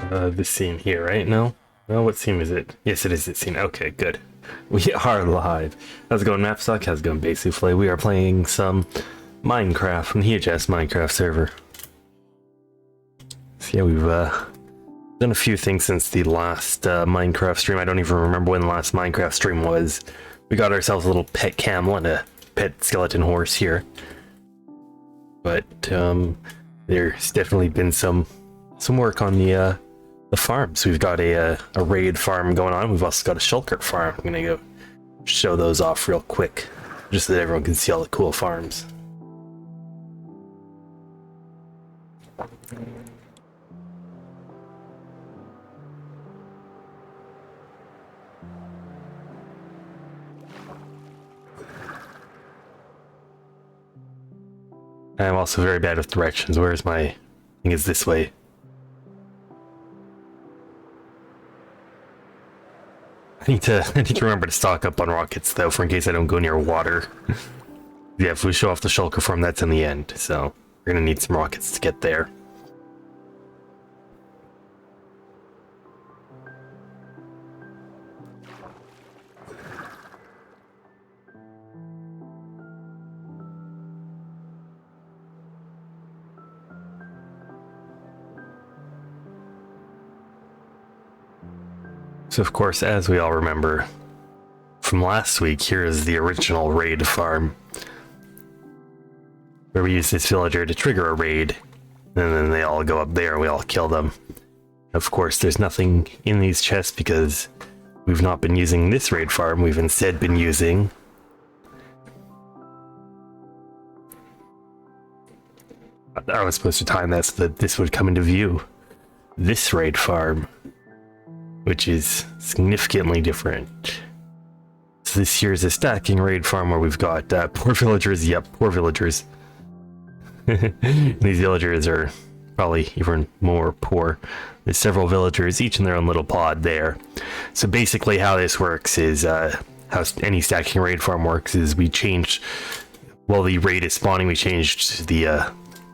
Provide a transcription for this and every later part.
This scene here, right? No? No, what scene is it? Yes, it is this scene. Okay, good. We are live. How's it going, Mapstock? How's it going, Base Souffle? We are playing some Minecraft from the HueJassTM Minecraft server. So yeah, we've done a few things since the last Minecraft stream. I don't even remember when the last Minecraft stream was. We got ourselves a little pet camel and a pet skeleton horse here. But there's definitely been some work on the farms. We've got a raid farm going on. We've also got a shulker farm. I'm gonna go show those off real quick, just so that everyone can see all the cool farms. I'm also very bad with directions. Where's my... I think it's this way. I need to remember to stock up on rockets, though, for in case I don't go near water. Yeah, if we show off the shulker farm, that's in the end, so we're gonna need some rockets to get there. So of course, as we all remember from last week, here is the original raid farm, where we use this villager to trigger a raid, and then they all go up there and we all kill them. Of course, there's nothing in these chests because we've not been using this raid farm. We've instead been using I was supposed to time that so that this would come into view. This raid farm, which is significantly different. So this here is a stacking raid farm where we've got poor villagers. Yep, poor villagers. These villagers are probably even more poor. There's several villagers, each in their own little pod there. So basically how this works is, how any stacking raid farm works is we change, while the raid is spawning, we changed the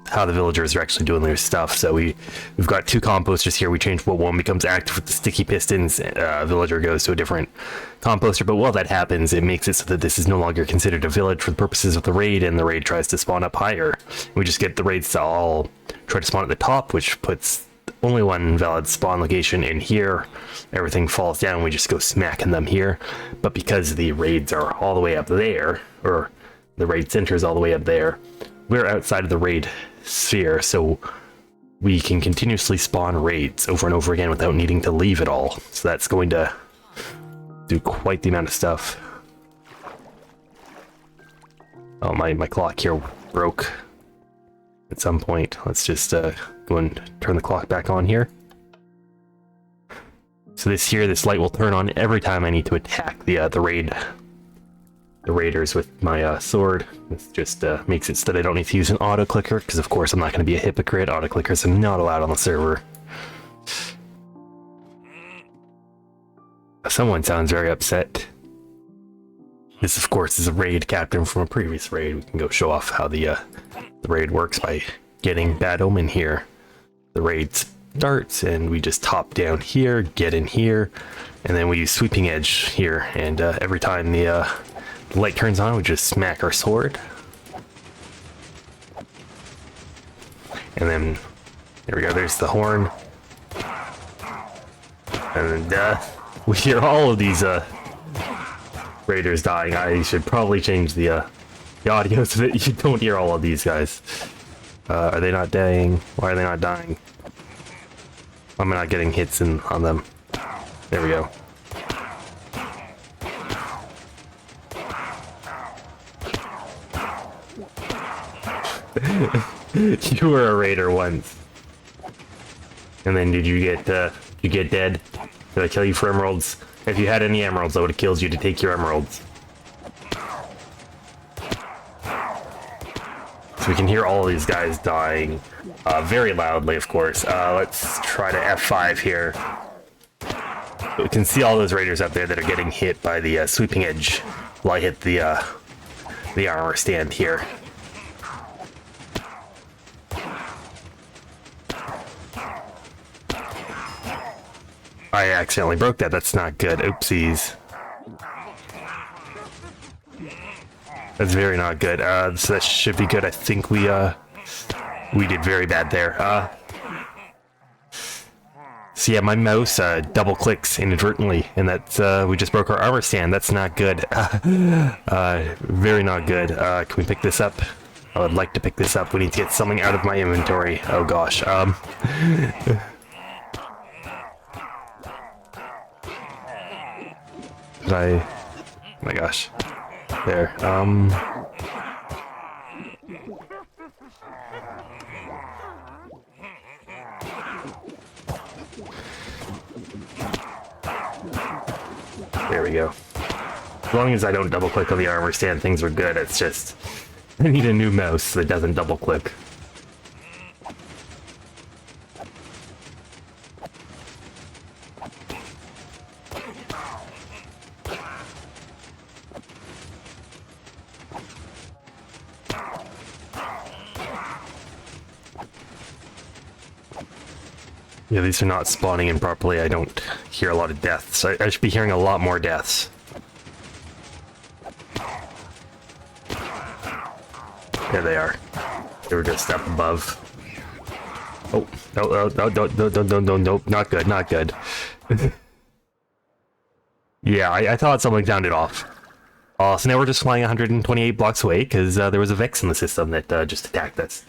how the villagers are actually doing their stuff. So we've got two composters here. We changed what one becomes active with the sticky pistons. Villager goes to a different composter, but while that happens, it makes it so that this is no longer considered a village for the purposes of the raid, and the raid tries to spawn up higher. We just get the raids to all try to spawn at the top, which puts only one valid spawn location in here. Everything falls down, we just go smacking them here. But because the raids are all the way up there, or the raid center is all the way up there, we're outside of the raid sphere, so we can continuously spawn raids over and over again without needing to leave at all. So that's going to do quite the amount of stuff. Oh, my clock here broke at some point. Let's just go and turn the clock back on here. So this light will turn on every time I need to attack the raiders with my sword. This just makes it so that I don't need to use an auto clicker, because of course I'm not going to be a hypocrite. Auto clickers are not allowed on the server. Someone sounds very upset. This of course is a raid captain from a previous raid. We can go show off how the raid works by getting Bad Omen here. The raid starts and we just hop down here, get in here, and then we use Sweeping Edge here, and every time the light turns on, we just smack our sword. And then, there we go, there's the horn. And we hear all of these raiders dying. I should probably change the audio so that you don't hear all of these guys. Are they not dying? Why are they not dying? Why am I not getting hits on them? There we go. You were a raider once. And then did you get dead? Did I kill you for emeralds? If you had any emeralds, I would have killed you to take your emeralds. So we can hear all of these guys dying very loudly, of course. Let's try to F5 here. We can see all those raiders up there that are getting hit by the Sweeping Edge while I hit the armor stand here. I accidentally broke that. That's not good. Oopsies. That's very not good. So that should be good. I think we did very bad there. So yeah, my mouse double clicks inadvertently, and that's we just broke our armor stand. That's not good. Very not good. Can we pick this up? I would like to pick this up. We need to get something out of my inventory. Oh gosh. Did I? Oh my gosh. There. There we go. As long as I don't double click on the armor stand, things are good. It's just I need a new mouse that doesn't double click. Yeah, these are not spawning in properly. I don't hear a lot of deaths. I should be hearing a lot more deaths. There they are. They were just up above. Oh, no, nope, not good, not good. Yeah, I thought something sounded off. So now we're just flying 128 blocks away because there was a Vex in the system that just attacked us.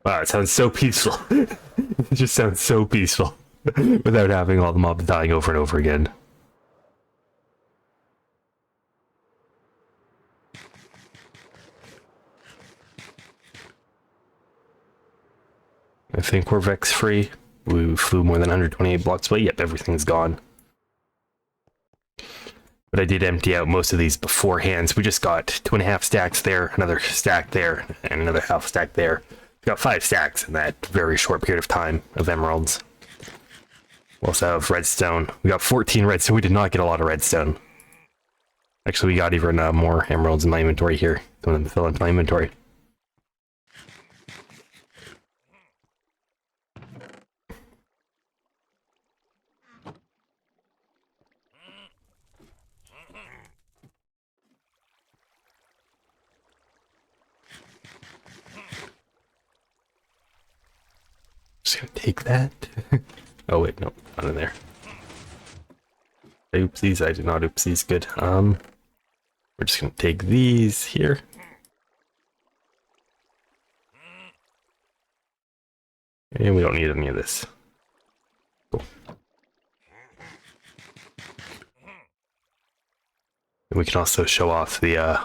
Wow, it sounds so peaceful. It just sounds so peaceful without having all the mobs dying over and over again. I think we're Vex free. We flew more than 128 blocks away. Yep, everything's gone. But I did empty out most of these beforehand. So we just got 2.5 stacks there, another stack there, and another half stack there. We got 5 stacks in that very short period of time of emeralds. We also have redstone. We got 14 redstone. We did not get a lot of redstone. Actually, we got even more emeralds in my inventory here. I'm going to fill into my inventory. Just gonna take that. Oh wait, no, not in there. Oopsies, I did not oopsies. Good. We're just gonna take these here. And we don't need any of this. Cool. And we can also show off the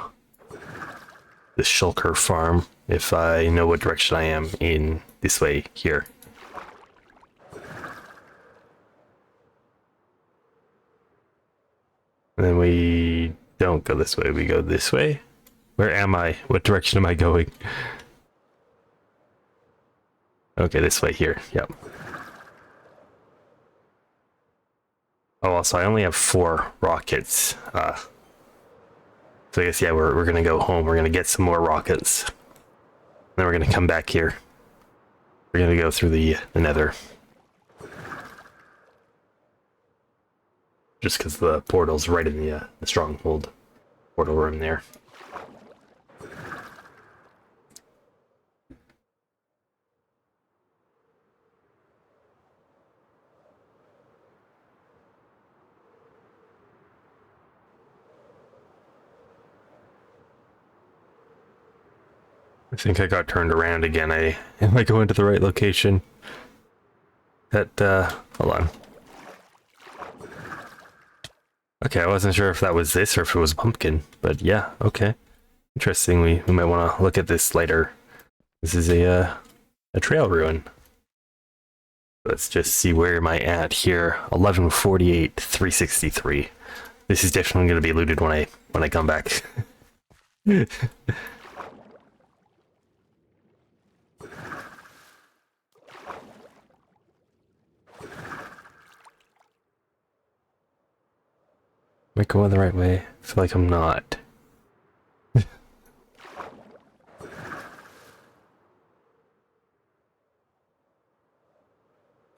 shulker farm if I know what direction I am in this way here. And then we don't go this way, we go this way. Where am I? What direction am I going? Okay, this way here, yep. Oh, also, I only have 4 rockets. So I guess, yeah, we're gonna go home. We're gonna get some more rockets. Then we're gonna come back here. We're gonna go through the nether. Just because the portal's right in the stronghold portal room there. I think I got turned around again. Am I going to the right location? Hold on. Okay, I wasn't sure if that was this or if it was a pumpkin, but yeah, okay. Interesting, we might want to look at this later. This is a trail ruin. Let's just see where am I at here. 1148, 363. This is definitely going to be looted when I come back. Am I going the right way? I feel like I'm not.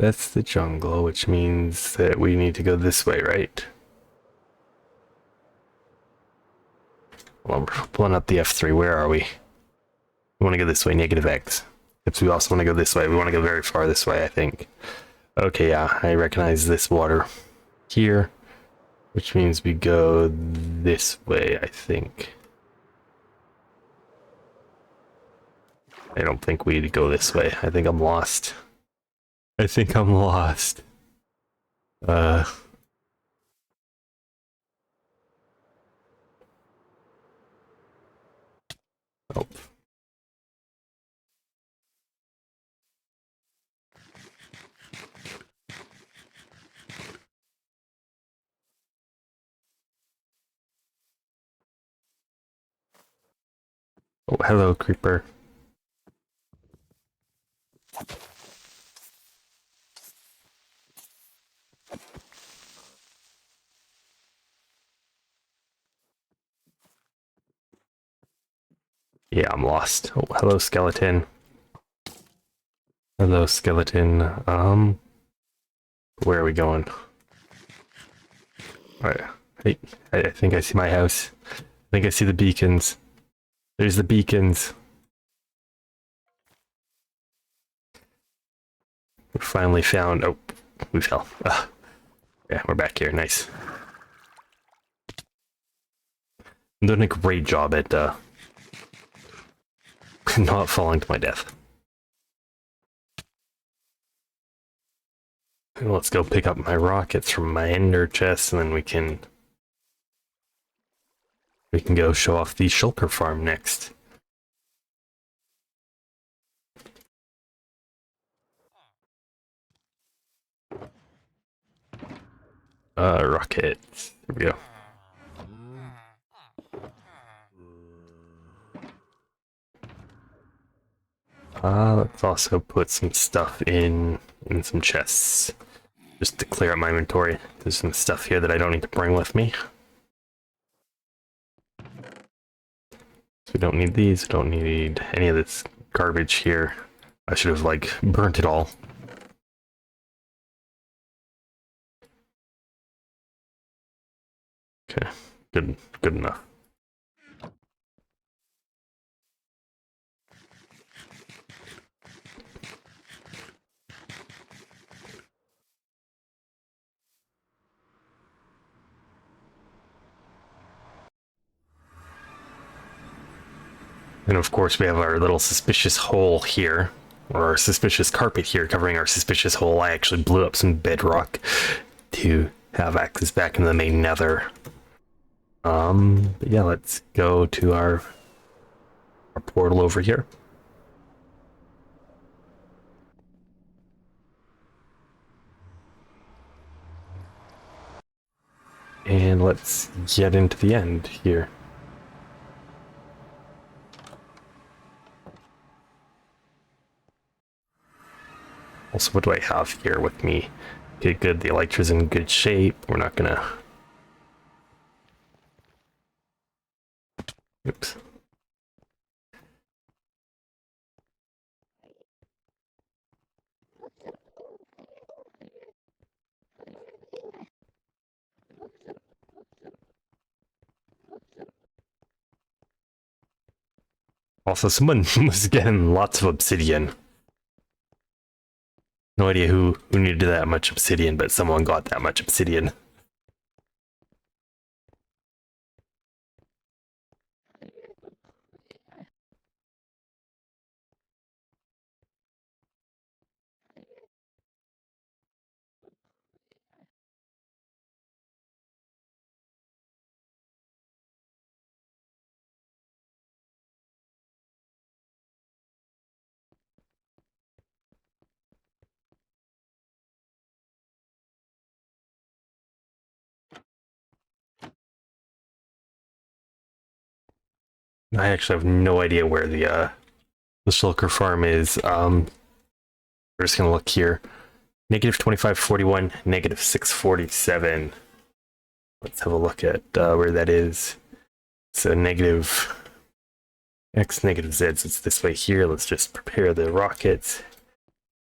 that's the jungle, which means that we need to go this way, right? Well, we're pulling up the F3. Where are we? We want to go this way, negative X. Except we also want to go this way. We want to go very far this way, I think. Okay, yeah, I recognize this water here, which means we go this way, I think. I don't think we go this way. I think I'm lost. I think I'm lost. Oh. Oh, hello, creeper. Yeah, I'm lost. Oh, hello, skeleton. Hello, skeleton. Where are we going? Alright. Hey, I think I see my house. I think I see the beacons. There's the beacons. We finally found... Oh, we fell. Yeah, we're back here. Nice. I'm doing a great job at not falling to my death. Let's go pick up my rockets from my ender chest, and then we can go show off the shulker farm next. Rockets. There we go. Let's also put some stuff in some chests, just to clear out my inventory. There's some stuff here that I don't need to bring with me. So we don't need these. We don't need any of this garbage here. I should have like burnt it all. Okay, good enough. And of course we have our little suspicious hole here, or our suspicious carpet here covering our suspicious hole. I actually blew up some bedrock to have access back into the main nether. But yeah, let's go to our portal over here. And let's get into the end here. Also, what do I have here with me? Okay, good. The elytra's in good shape. We're not gonna... Oops. Also, someone was getting lots of obsidian. No idea who needed that much obsidian, but someone got that much obsidian. I actually have no idea where the shulker farm is. We're just gonna look here. Negative 2541, negative 647. Let's have a look at where that is. So negative X, negative Z, so it's this way here. Let's just prepare the rockets.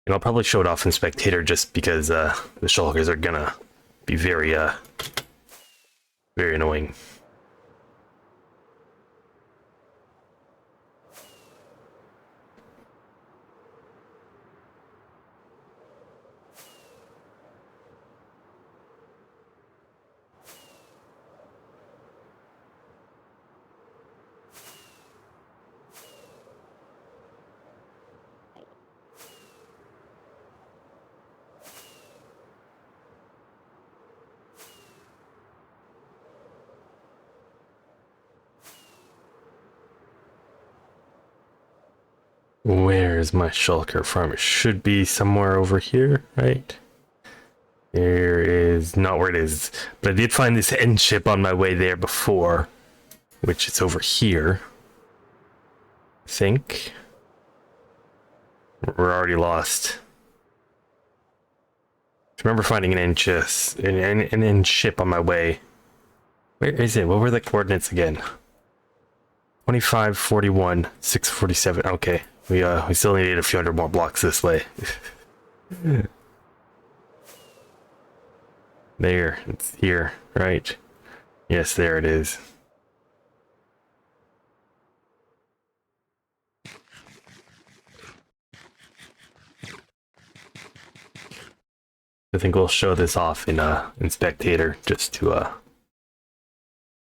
And I'll probably show it off in spectator just because the shulkers are gonna be very annoying. Where's my shulker farm? It should be somewhere over here, right? There is not where it is, but I did find this end ship on my way there before, which is over here. I think we're already lost. I remember finding an end ship on my way. Where is it? What were the coordinates again? 25, 41, 647. Okay, we still need a few hundred more blocks this way. There, it's here, right? Yes, there it is. I think we'll show this off in spectator just to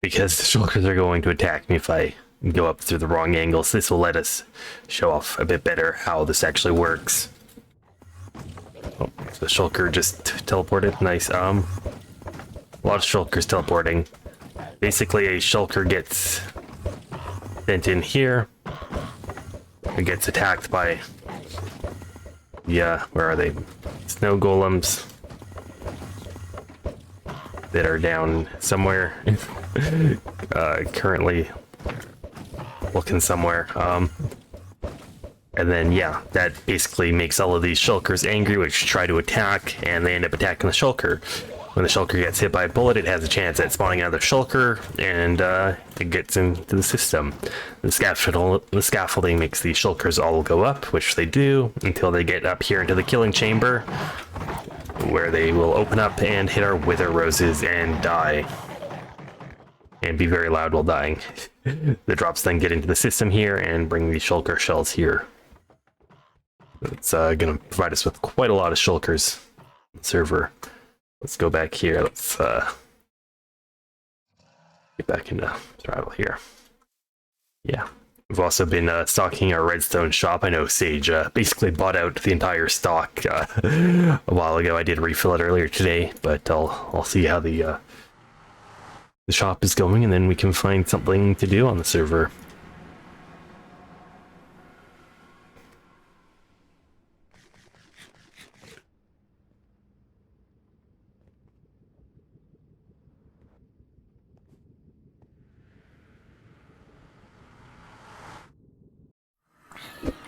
because the shulkers are going to attack me if I go up through the wrong angles. This will let us show off a bit better how this actually works. Oh, so the shulker just teleported. Nice. A lot of shulkers teleporting. Basically, a shulker gets sent in here. It gets attacked by, yeah, where are they? Snow golems that are down somewhere. Currently looking somewhere. And then, yeah, that basically makes all of these shulkers angry, which try to attack, and they end up attacking the shulker. When the shulker gets hit by a bullet, it has a chance at spawning another shulker, and it gets into the system. The scaffolding makes these shulkers all go up, which they do, until they get up here into the killing chamber, where they will open up and hit our wither roses and die. And be very loud while dying. The drops then get into the system here and bring the shulker shells here. It's going to provide us with quite a lot of shulkers on the server. Let's go back here. Let's get back into survival here. Yeah. We've also been stocking our redstone shop. I know Sage basically bought out the entire stock a while ago. I did refill it earlier today, but I'll see how the shop is going, and then we can find something to do on the server.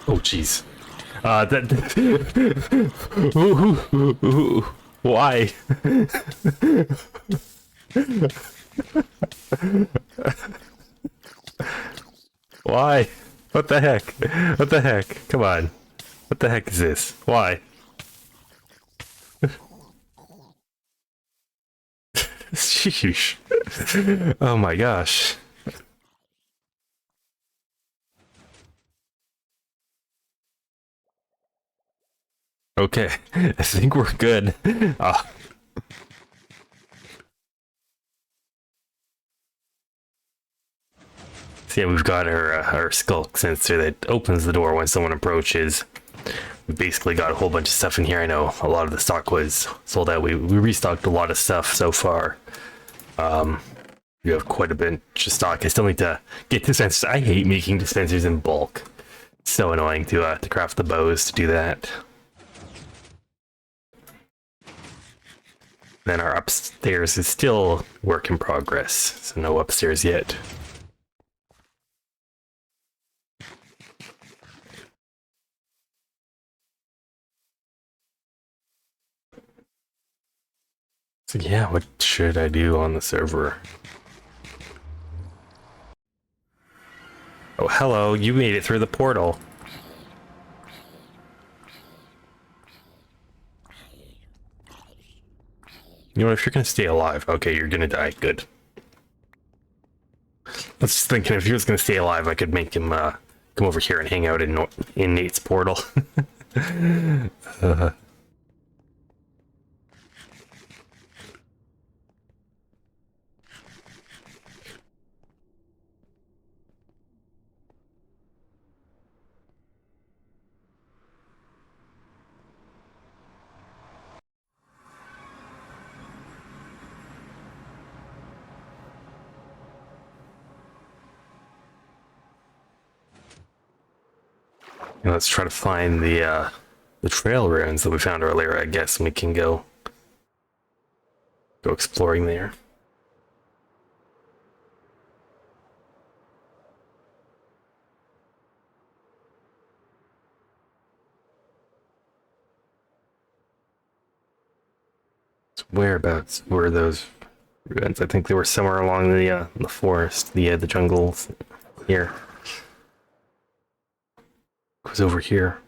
Oh, jeez. Why? Why? What the heck? What the heck? Come on. What the heck is this? Why? Sheesh. Oh my gosh. Okay, I think we're good. So yeah, we've got our skulk sensor that opens the door when someone approaches. We basically got a whole bunch of stuff in here. I know a lot of the stock was sold out. We restocked a lot of stuff so far. We have quite a bit of stock. I still need to get dispensers. I hate making dispensers in bulk. It's so annoying to craft the bows to do that. Then our upstairs is still work in progress, so no upstairs yet. So yeah, what should I do on the server? Oh, hello, you made it through the portal. You know, if you're gonna stay alive, okay, you're gonna die. Good. I was just thinking if he was gonna stay alive, I could make him come over here and hang out in Nate's portal. uh, let's try to find the trail ruins that we found earlier. I guess we can go exploring there. So whereabouts were those ruins? I think they were somewhere along the forest, the jungles here. It was over here.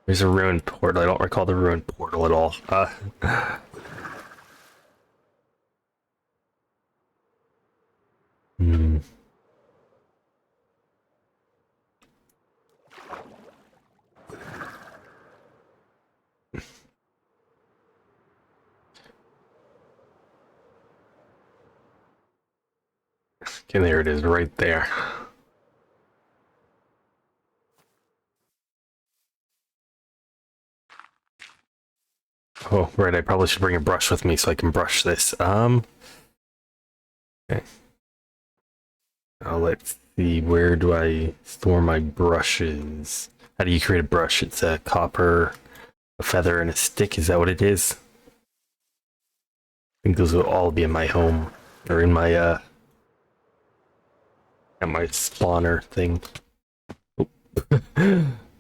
There's a ruined portal. I don't recall the ruined portal at all. Hmm. Okay, there it is, right there. Oh, right, I probably should bring a brush with me so I can brush this. Okay. Now let's see, where do I store my brushes? How do you create a brush? It's a copper, a feather, and a stick. Is that what it is? I think those will all be in my home, or in my, at my spawner thing. Oh.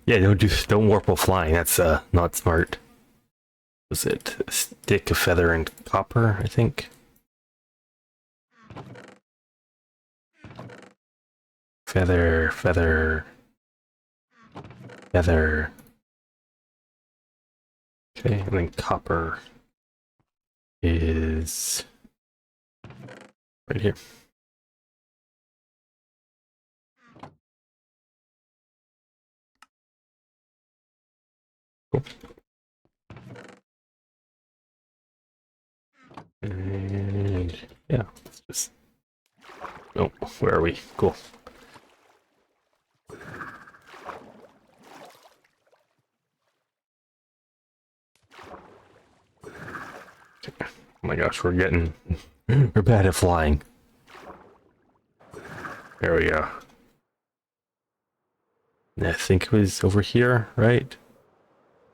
Yeah, don't warp while flying. That's, not smart. Was it a stick, a feather, and copper, I think? Feather, feather, feather. Okay, and then copper is right here. Cool. And yeah, let's just. Oh, where are we? Cool. Oh my gosh, we're bad at flying. There we go. I think it was over here, right?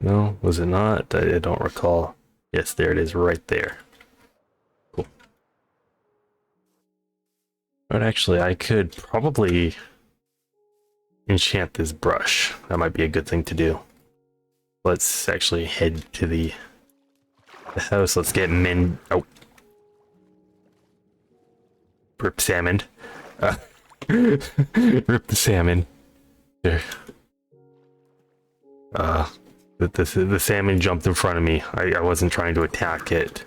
No, was it not? I don't recall. Yes, there it is, right there. Cool. But actually, I could probably enchant this brush. That might be a good thing to do. Let's actually head to the house. Let's get men. Oh. Rip salmon. Rip the salmon. There. The salmon jumped in front of me. I wasn't trying to attack it.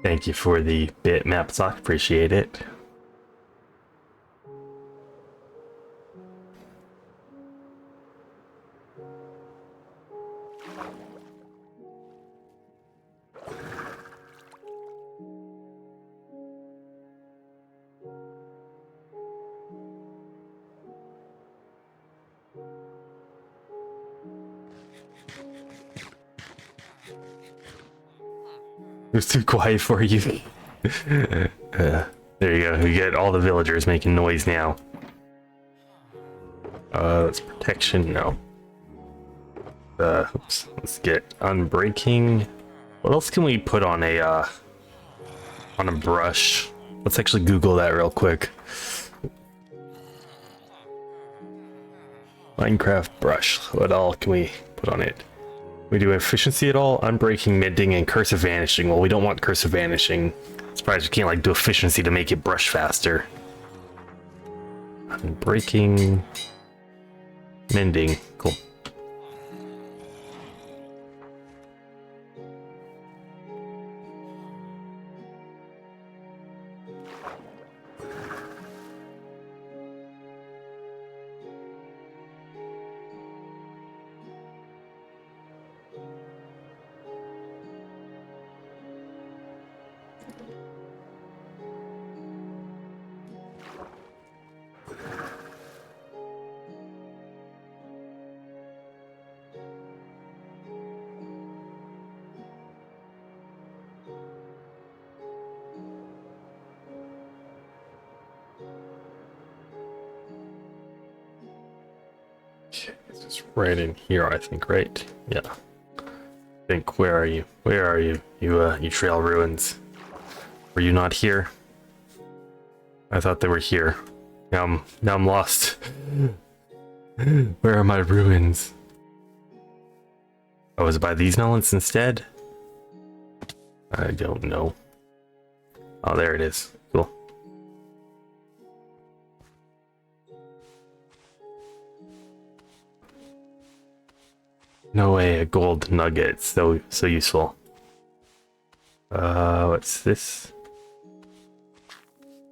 Thank you for the bitmap sock. Appreciate it. It was too quiet for you. There you go. We get all the villagers making noise now. That's protection. No. Oops. Let's get unbreaking. What else can we put on a brush? Let's actually Google that real quick. Minecraft brush. What all can we put on it? We do efficiency at all? Unbreaking, mending, and cursive vanishing. Well, we don't want cursive vanishing. I'm surprised we can't like do efficiency to make it brush faster. Unbreaking, mending. Cool. Okay, it's just right in here, I think, right? Yeah. I think, where are you? Where are you? You trail ruins. Were you not here? I thought they were here. Now I'm lost. Where are my ruins? Oh, is it by these melons instead? I don't know. Oh, there it is. Cool. No way, a gold nugget. So useful. What's this?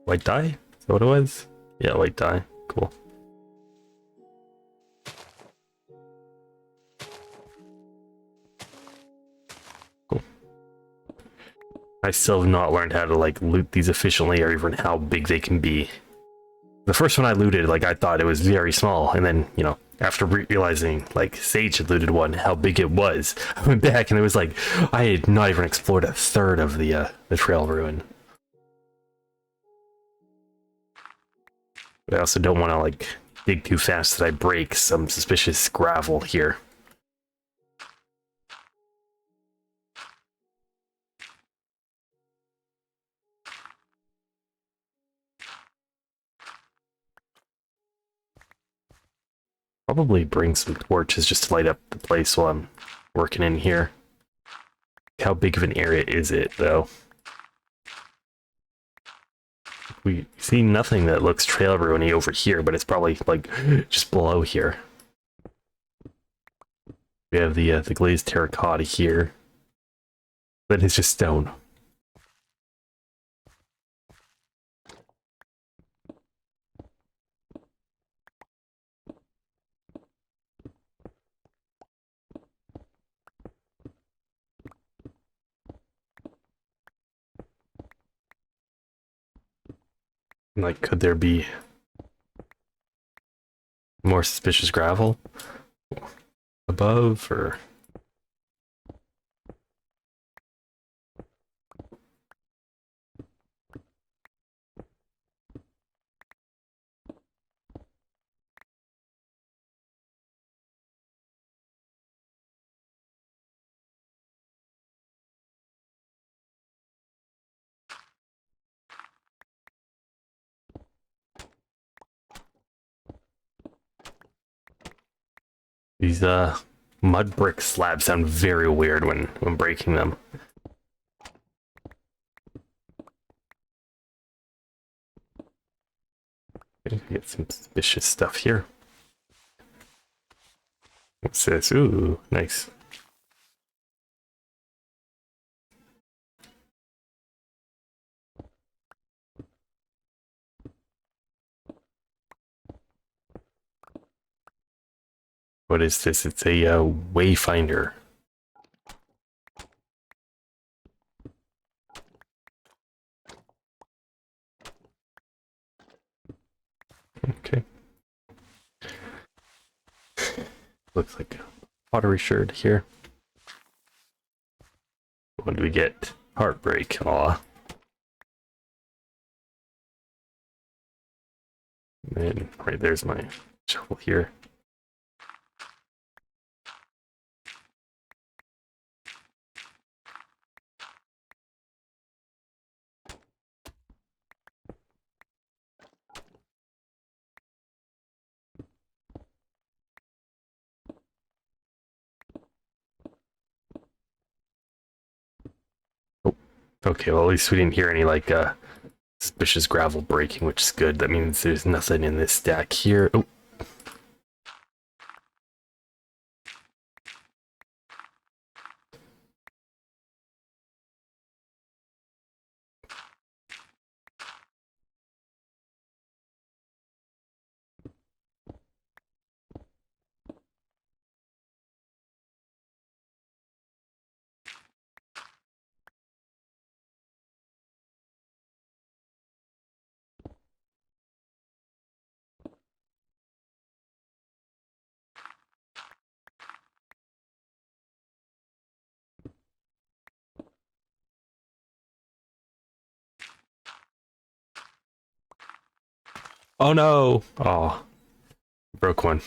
White dye? Is that what it was? Yeah, white dye. Cool. Cool. I still have not learned how to like loot these efficiently or even how big they can be. The first one I looted, like I thought it was very small, and then, you know, after realizing like Sage had looted one, how big it was, I went back and it was like I had not even explored a third of the trail ruin. But I also don't want to like dig too fast that I break some suspicious gravel here. Probably bring some torches just to light up the place while I'm working in here. How big of an area is it, though? We see nothing that looks trail ruiny over here, but it's probably like just below here. We have the glazed terracotta here. That is just stone. Like, could there be more suspicious gravel above, or? These mud brick slabs sound very weird when breaking them. Get some suspicious stuff here. What's this? Ooh, nice. What is this? It's a wayfinder. Okay. Looks like a pottery sherd here. What do we get? Heartbreak. Aw. And right there's my shovel here. Okay, well at least we didn't hear any like suspicious gravel breaking, which is good. That means there's nothing in this stack here. Oh. Oh no! Oh, broke one.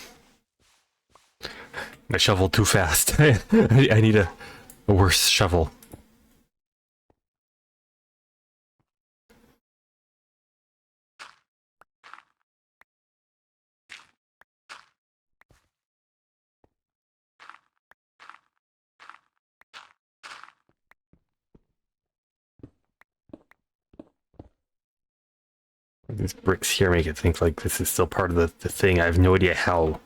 I shoveled too fast. I need a worse shovel. These bricks here make it think like this is still part of the thing. I have no idea how,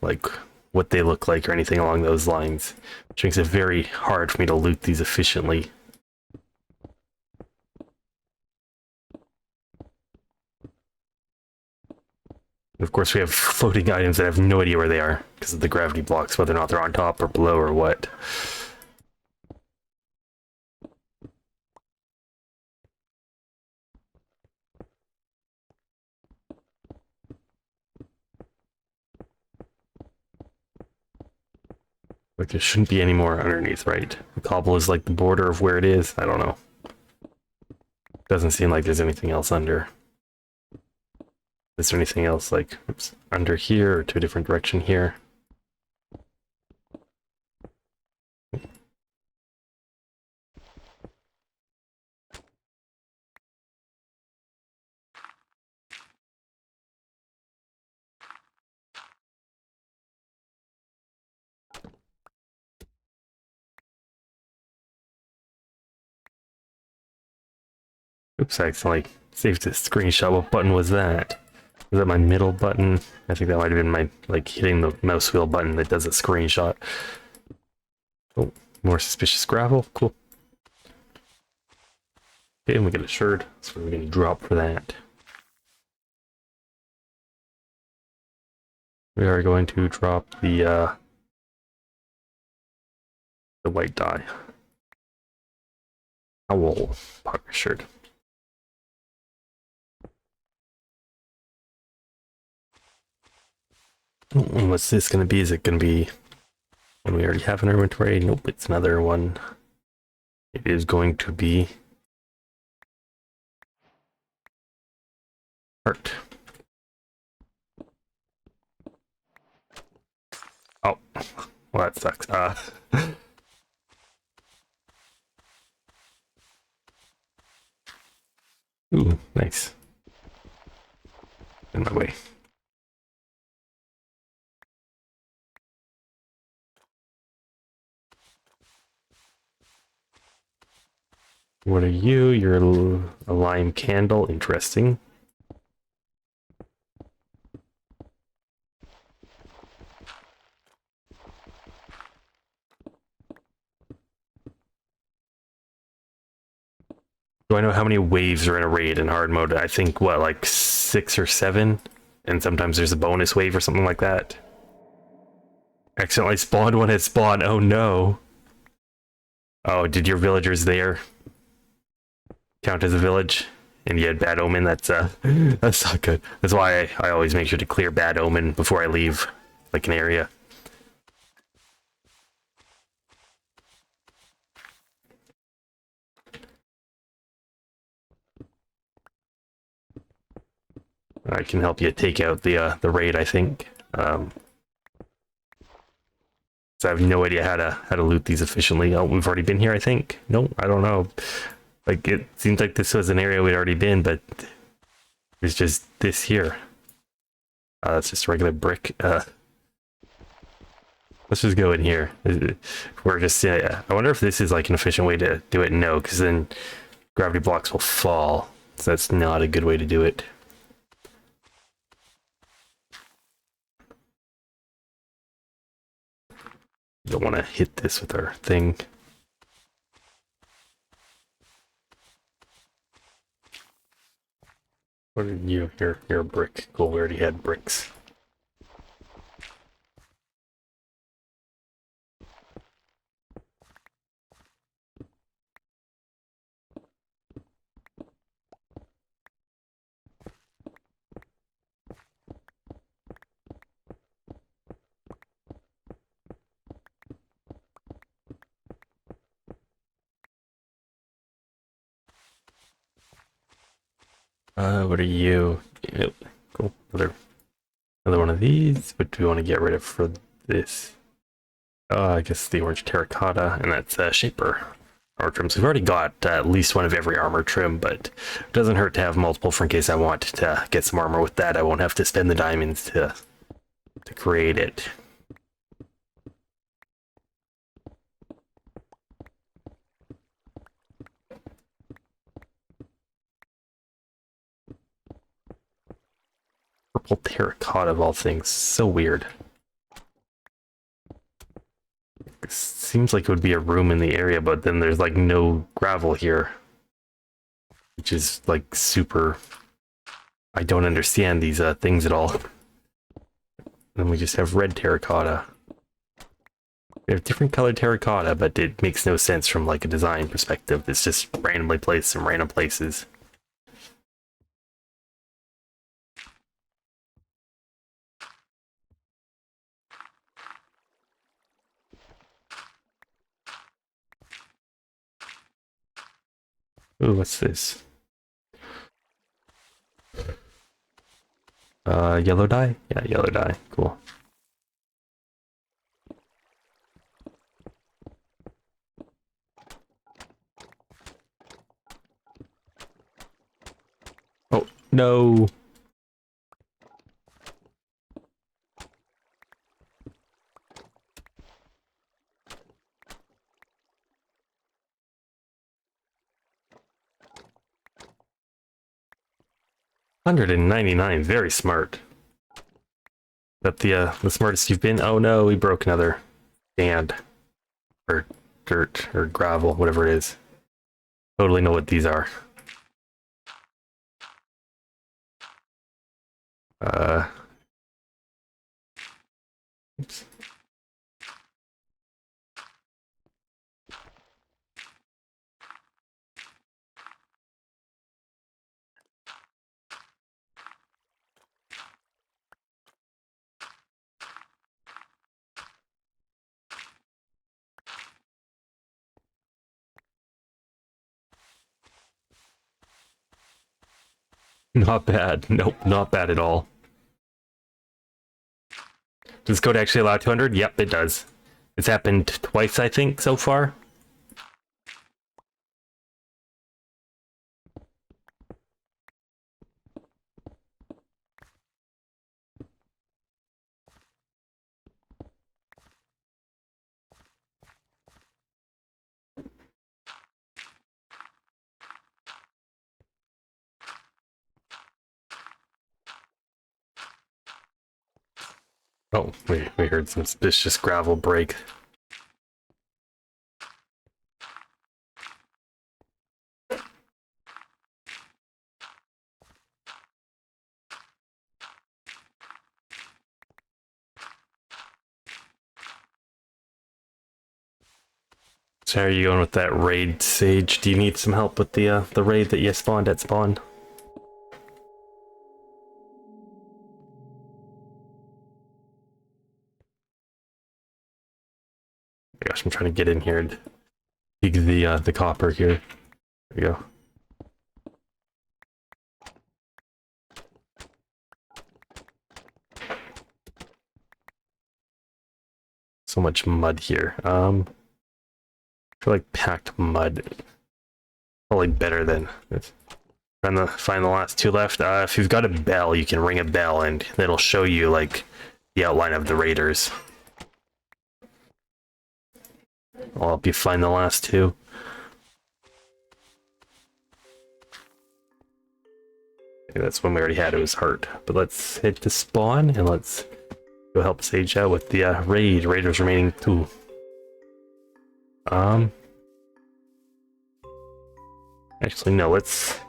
like, what they look like or anything along those lines, which makes it very hard for me to loot these efficiently. Of course, we have floating items that I have no idea where they are because of the gravity blocks, whether or not they're on top or below or what. Like, there shouldn't be any more underneath, right? The cobble is like the border of where it is. I don't know. Doesn't seem like there's anything else under. Is there anything else like under here or to a different direction here? Oops, I accidentally saved the screenshot. What button was that? Was that my middle button? I think that might have been my, like, hitting the mouse wheel button that does a screenshot. Oh, more suspicious gravel. Cool. Okay, and we get a shard. So we're going to drop for that. We are going to drop the white dye. Owl partner shirt. What's this going to be? Is it going to be one we already have in our inventory? Nope, it's another one. It is going to be heart. Oh, well, that sucks. Ooh, nice. In my way. What are you? You're a lime candle. Interesting. Do I know how many waves are in a raid in hard mode? I think, what, like 6 or 7? And sometimes there's a bonus wave or something like that. Accidentally spawned one at spawn. Oh no. Oh, did your villagers there count as a village? And you had bad omen? That's that's not good. That's why I always make sure to clear bad omen before I leave, like, an area. I can help you take out the raid, I think. So I have no idea how to loot these efficiently. Oh, we've already been here, I think. No, I don't know. Like, it seems like this was an area we'd already been, but there's just this here. That's just regular brick. Let's just go in here. We're just. I wonder if this is like an efficient way to do it. No, because then gravity blocks will fall. So that's not a good way to do it. Don't want to hit this with our thing. What are you? You're a brick. Cool, we already had bricks. What are you? Yep. Cool. Another one of these. What do we want to get rid of for this? I guess the orange terracotta, and that's shaper armor trims. We've already got at least one of every armor trim, but it doesn't hurt to have multiple for in case I want to get some armor with that. I won't have to spend the diamonds to create it. Purple terracotta of all things, so weird. It seems like it would be a room in the area, but then there's like no gravel here, which is like super. I don't understand these things at all. Then we just have red terracotta. We have different colored terracotta, but it makes no sense from like a design perspective. It's just randomly placed in random places. Ooh, what's this? Yellow dye? Yeah, yellow dye. Cool. Oh, no. $199, very smart. That the smartest you've been? Oh no, we broke another sand. Or dirt, or gravel, whatever it is. Totally know what these are. Oops. Not bad. Nope, not bad at all. Does code actually allow 200? Yep, it does. It's happened twice, I think, so far. Oh, we heard some suspicious gravel break. So how are you going with that raid, Sage? Do you need some help with the raid that you spawned at spawn? Gosh, I'm trying to get in here and dig the copper here. There we go. So much mud here. I feel like packed mud. Probably better than this. Trying to find the last two left. If you've got a bell, you can ring a bell and it'll show you like the outline of the raiders. I'll help you find the last two. Okay, that's one we already had. It was heart. But let's head to spawn and let's go help Sage out with the raid. Raiders remaining 2. Actually, no. Let's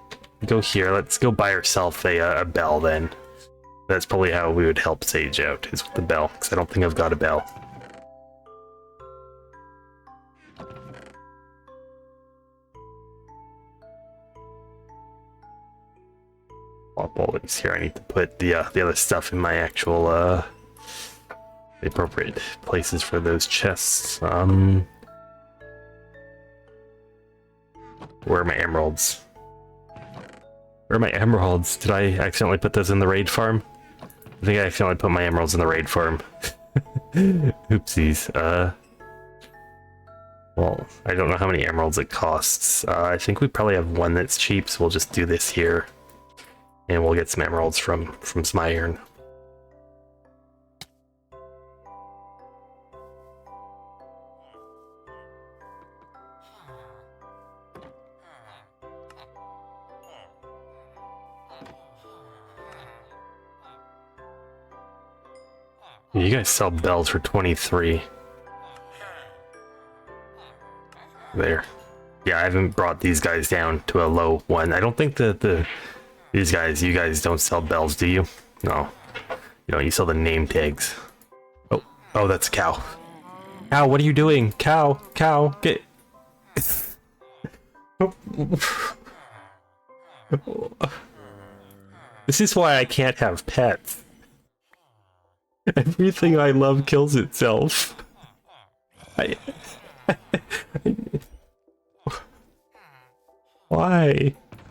go here. Let's go buy ourselves a bell then. That's probably how we would help Sage out, is with the bell, because I don't think I've got a bell. Pop all these here. I need to put the other stuff in my actual the appropriate places for those chests. Where are my emeralds? Where are my emeralds? Did I accidentally put those in the raid farm? I think I accidentally put my emeralds in the raid farm. Oopsies. Well, I don't know how many emeralds it costs. I think we probably have one that's cheap, so we'll just do this here. And we'll get some emeralds from some iron. You guys sell bells for 23. There. Yeah, I haven't brought these guys down to a low one. I don't think that you guys don't sell bells, do you? No. You don't, you sell the name tags. Oh, that's a cow. Cow, what are you doing? Cow, get... This is why I can't have pets. Everything I love kills itself. Why?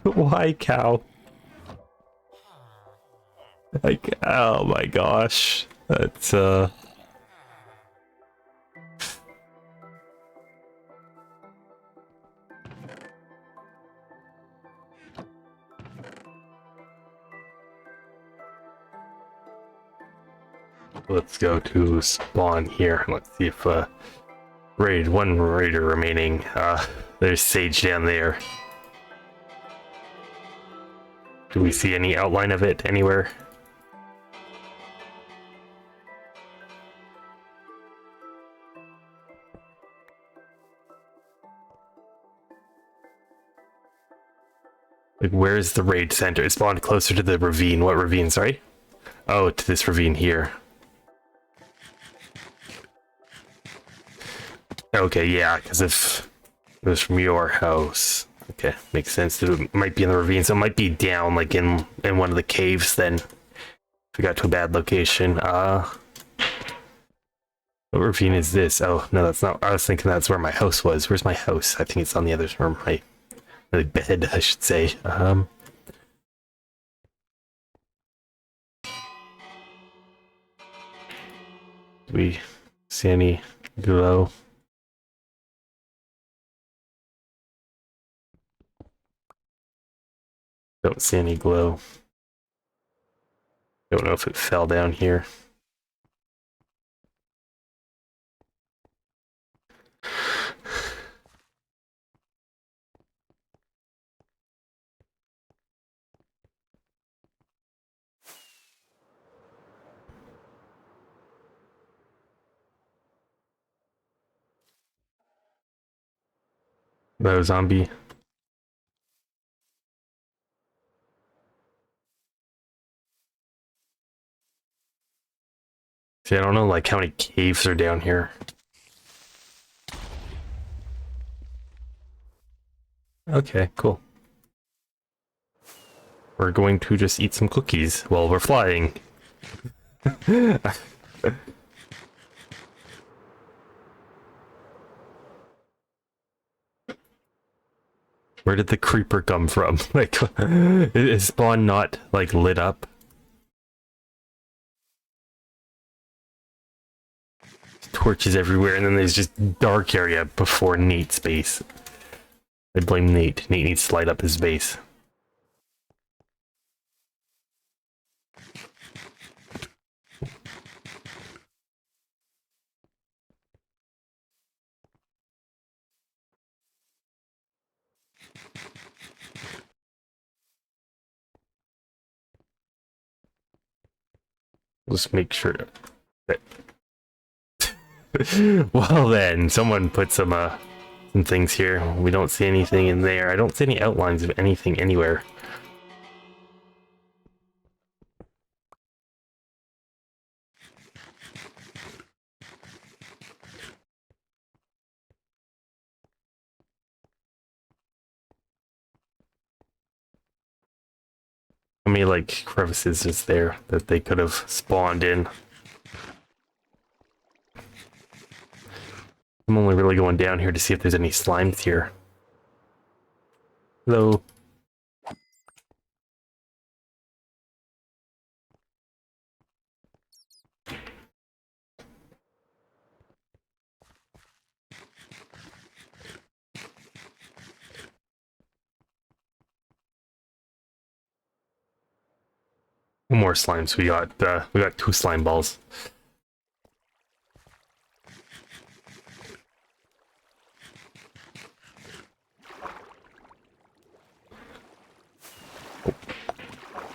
Why, cow? Like, oh my gosh. That's, let's go to spawn here. Let's see if, one raider remaining. There's Sage down there. Do we see any outline of it anywhere? Like, where's the raid center? It spawned closer to the ravine. What ravine, sorry? Oh, to this ravine here. Okay, yeah, because if it was from your house... Okay, makes sense. It might be in the ravine, so it might be down, like, in one of the caves, then. If we got to a bad location. What ravine is this? Oh, no, that's not... I was thinking that's where my house was. Where's my house? I think it's on the other room. My bed, I should say. Do we see any glow? Don't see any glow. Don't know if it fell down here. No zombie. See, I don't know, like, how many caves are down here. Okay, cool. We're going to just eat some cookies while we're flying. Where did the creeper come from? Like, is spawn not, like, lit up? Torches everywhere, and then there's just dark area before Nate's base. I blame Nate. Nate needs to light up his base. Just make sure that... Well then, someone put some things here. We don't see anything in there. I don't see any outlines of anything anywhere. How many, like, crevices is there that they could have spawned in? I'm only really going down here to see if there's any slimes here. Hello. More slimes. We got 2 slime balls.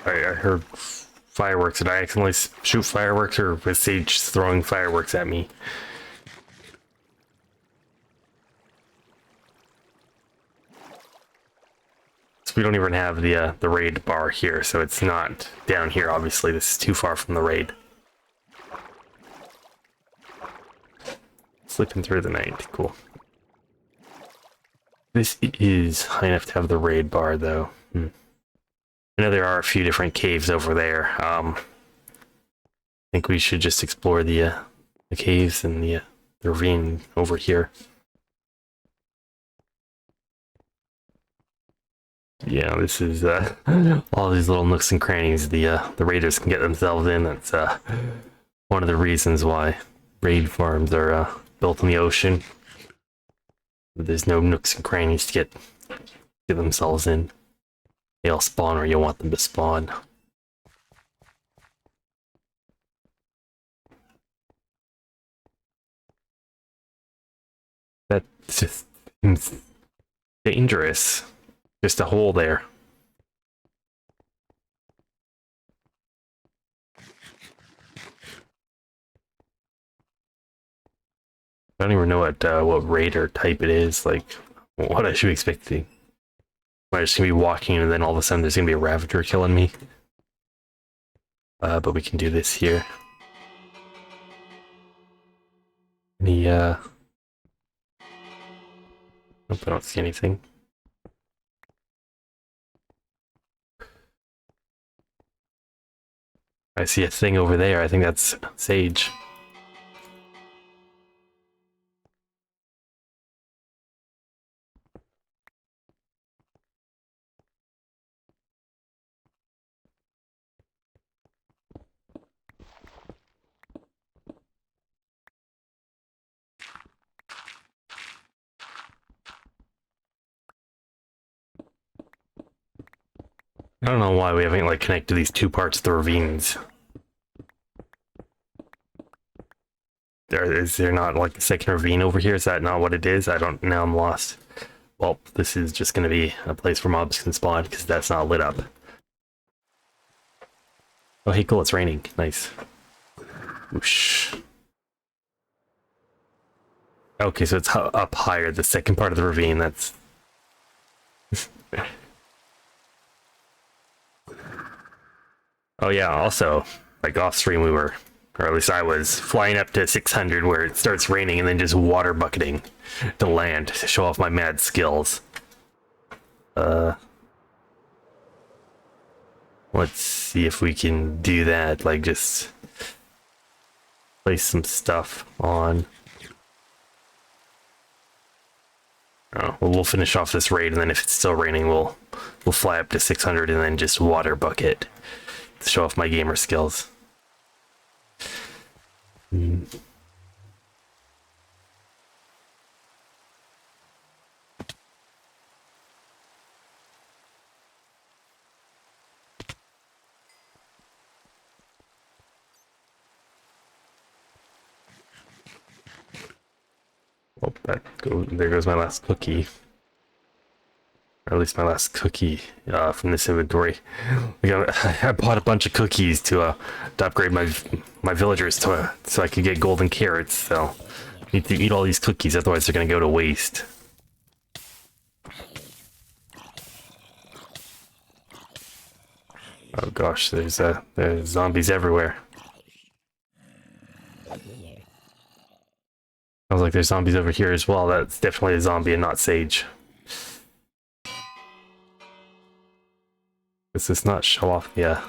I heard fireworks. Did I accidentally shoot fireworks, or was Sage throwing fireworks at me? So we don't even have the raid bar here, so it's not down here. Obviously, this is too far from the raid. Sleeping through the night, cool. This is high enough to have the raid bar, though. I know there are a few different caves over there. I think we should just explore the caves and the ravine over here. Yeah, this is all these little nooks and crannies the raiders can get themselves in. That's one of the reasons why raid farms are built in the ocean. There's no nooks and crannies to get themselves in. They all spawn where you want them to spawn. That just seems dangerous. Just a hole there. I don't even know what raider type it is. Like, what I should be expecting. Am I just gonna be walking and then all of a sudden there's gonna be a Ravager killing me? But we can do this here. Any, nope, I don't see anything. I see a thing over there. I think that's Sage. I don't know why we haven't like connected these 2 parts of the ravines. Is there not like a second ravine over here? Is that not what it is? I don't. Now I'm lost. Well, this is just going to be a place where mobs can spawn because that's not lit up. Oh, hey, cool, it's raining. Nice. Whoosh. Okay, so it's up higher, the second part of the ravine. That's... Oh yeah, also, like off stream we were, or at least I was, flying up to 600 where it starts raining and then just water bucketing to land to show off my mad skills. Let's see if we can do that, like just place some stuff on. Oh, well, we'll finish off this raid, and then if it's still raining, we'll fly up to 600 and then just water bucket to show off my gamer skills. Oh, there goes my last cookie. or at least my last cookie from this inventory. Like, I bought a bunch of cookies to upgrade my villagers to so I could get golden carrots. So I need to eat all these cookies, otherwise they're gonna go to waste. Oh gosh, there's zombies everywhere. Sounds like there's zombies over here as well. That's definitely a zombie and not Sage. Does this not show off? Yeah.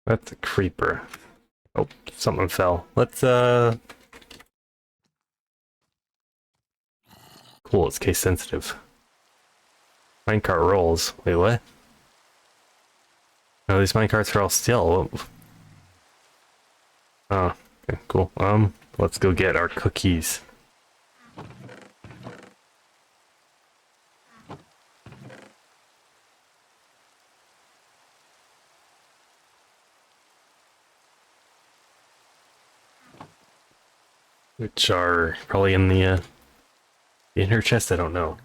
That's a creeper. Oh, something fell. Let's cool, it's case sensitive. Minecart rolls. Wait, what? No, these minecarts are all still. Oh, okay, cool. Let's go get our cookies. Which are probably in the inner chest, I don't know.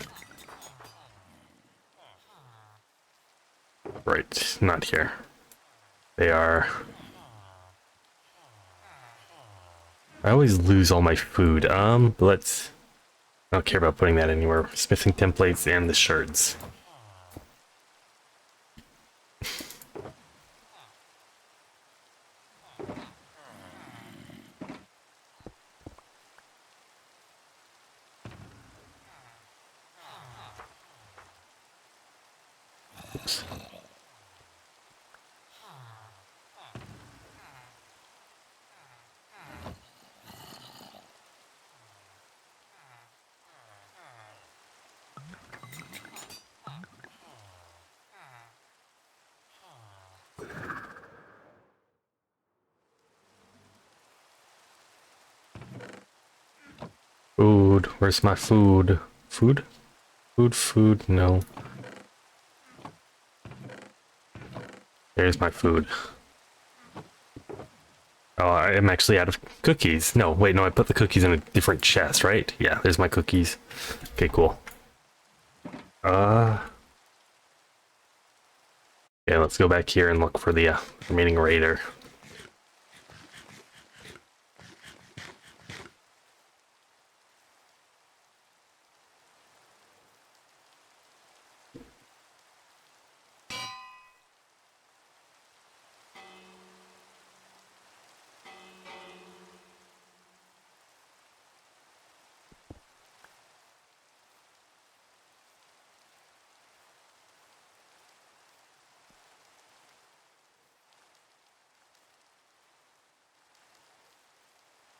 Right, not here. They are... I always lose all my food. Let's... I don't care about putting that anywhere. Smithing templates and the shards. Oops. Food. Where's my food? Food? Food, no. There's my food. Oh, I'm actually out of cookies. No, wait, no, I put the cookies in a different chest, right? Yeah, there's my cookies. Okay, cool. Yeah, let's go back here and look for the remaining raider.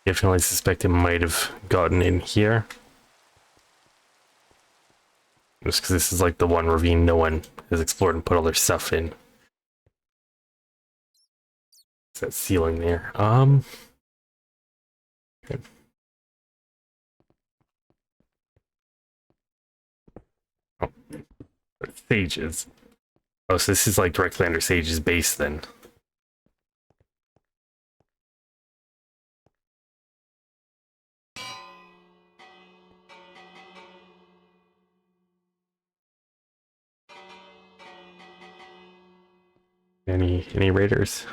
Definitely suspect it might have gotten in here. Just because this is like the one ravine no one has explored and put all their stuff in. It's that ceiling there. Okay. Oh, Sage's. Oh, so this is like directly under Sage's base then. Any raiders?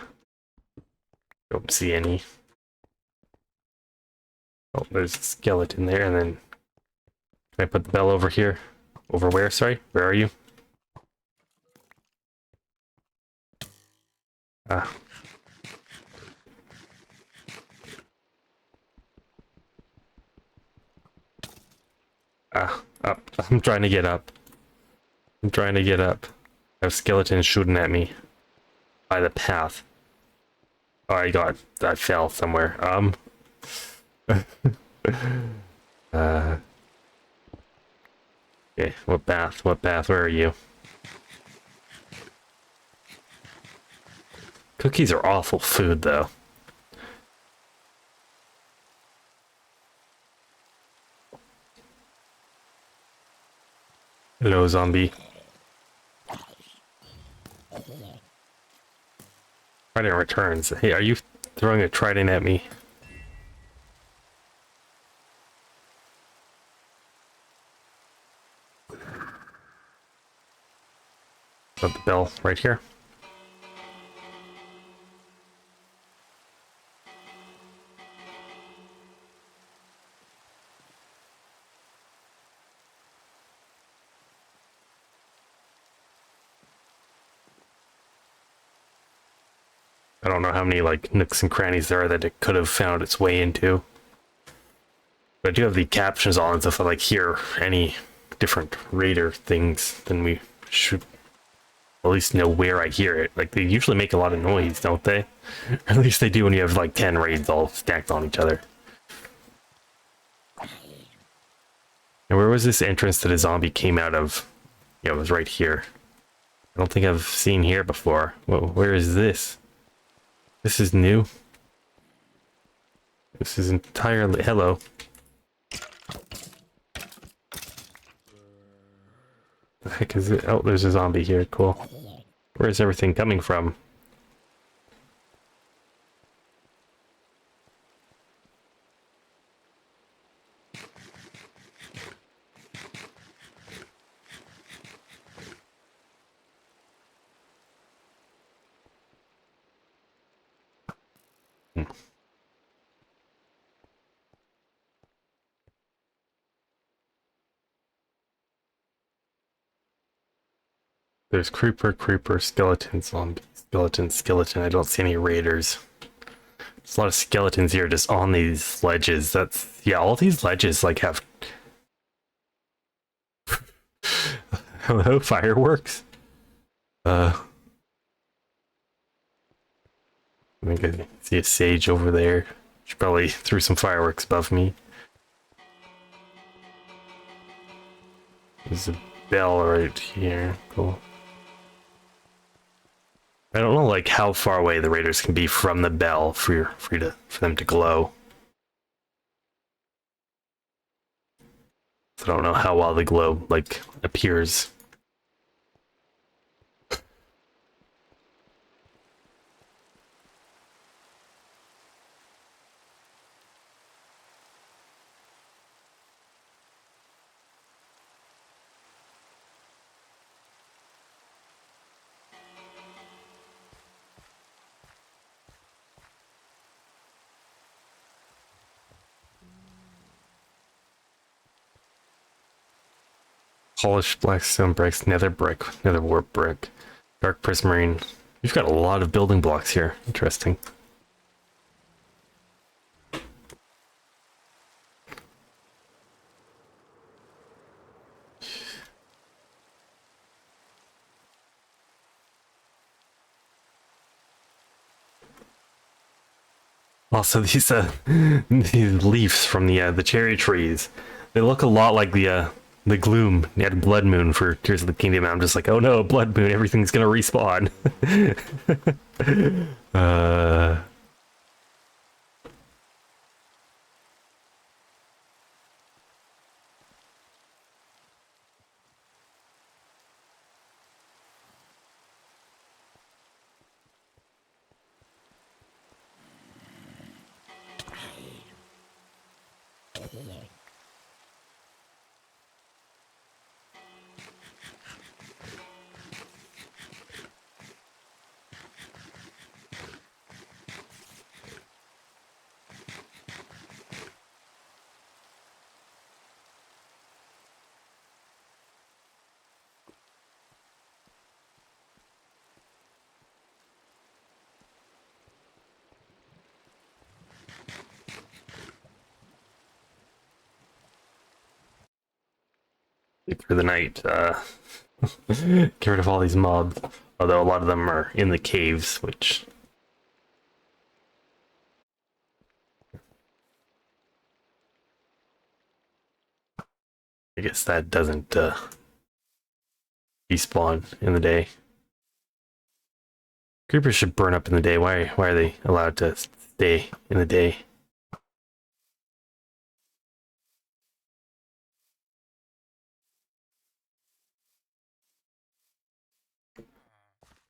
Don't see any. Oh, there's a skeleton there, and then can I put the bell over here? Over where? Sorry, where are you? Ah. Up. I'm trying to get up. I'm trying to get up. I have skeletons shooting at me by the path. Oh, I fell somewhere. Okay, what path? What path? Where are you? Cookies are awful food, though. Hello, zombie. Trident returns. Hey, are you throwing a trident at me? Got the bell right here. I don't know how many like nooks and crannies there are that it could have found its way into. But I do have the captions on, so if I like hear any different raider things, then we should at least know where I hear it. Like, they usually make a lot of noise, don't they? Or at least they do when you have like 10 raids all stacked on each other. And where was this entrance that a zombie came out of? Yeah, it was right here. I don't think I've seen here before. Whoa, where is this? This is new. This is entirely... Hello. The heck is it? Oh, there's a zombie here. Cool. Where's everything coming from? There's creeper, skeleton, zombie, skeleton. I don't see any raiders. There's a lot of skeletons here just on these ledges. That's... Yeah, all these ledges like have... Hello, fireworks? I think I see a sage over there. She probably threw some fireworks above me. There's a bell right here. Cool. I don't know like how far away the raiders can be from the bell for them to glow. So I don't know how well the glow like appears. Polished blackstone bricks, nether brick, nether warp brick, dark prismarine. You've got a lot of building blocks here. Interesting. Also, these these leaves from the cherry trees, they look a lot like the gloom at Blood Moon for Tears of the Kingdom. I'm just like, oh no, Blood Moon, everything's gonna respawn. For the night, get rid of all these mobs. Although a lot of them are in the caves, which I guess that doesn't despawn in the day. Creepers should burn up in the day. Why are they allowed to stay in the day?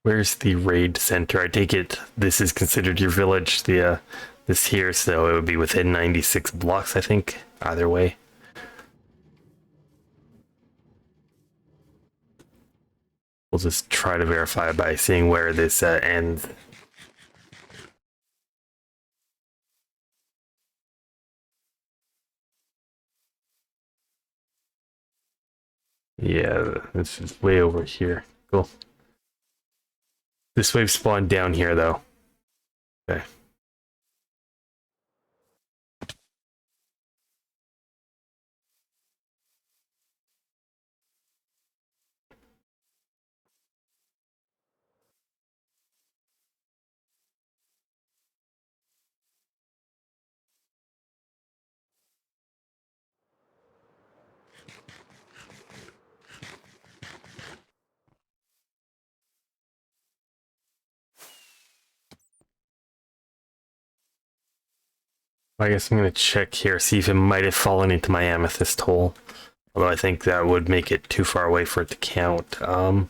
Where's the raid center? I take it this is considered your village, the this here, so it would be within 96 blocks, I think, either way. We'll just try to verify by seeing where this ends. Yeah, this is way over here. Cool. This wave spawned down here, though. Okay. I guess I'm gonna check here, see if it might have fallen into my amethyst hole. Although I think that would make it too far away for it to count. Boop.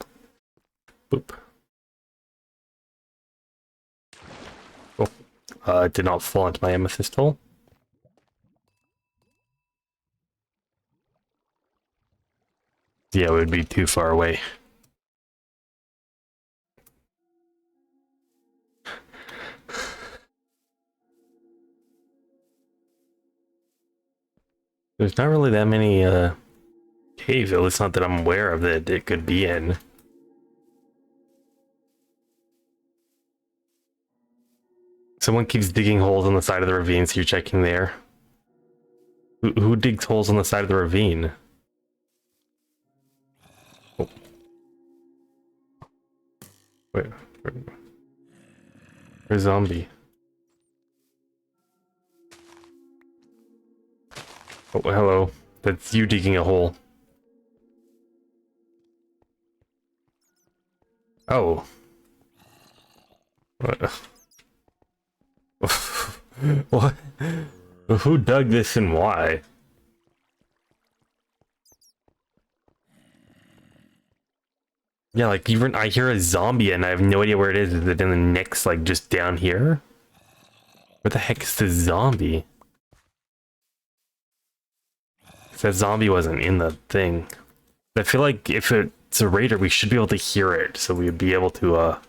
Oh, it did not fall into my amethyst hole. Yeah, it would be too far away. There's not really that many caves, at least not that I'm aware of, that it could be in. Someone keeps digging holes on the side of the ravine, so you're checking there. Who digs holes on the side of the ravine? Oh. Wait, where's zombie? Oh, hello. That's you digging a hole. Oh. What? What? Who dug this and why? Yeah, like even I hear a zombie and I have no idea where it is. Is it in the next, like just down here? Where the heck is this zombie? That zombie wasn't in the thing. I feel like if it's a raider, we should be able to hear it, so we'd be able to, I'm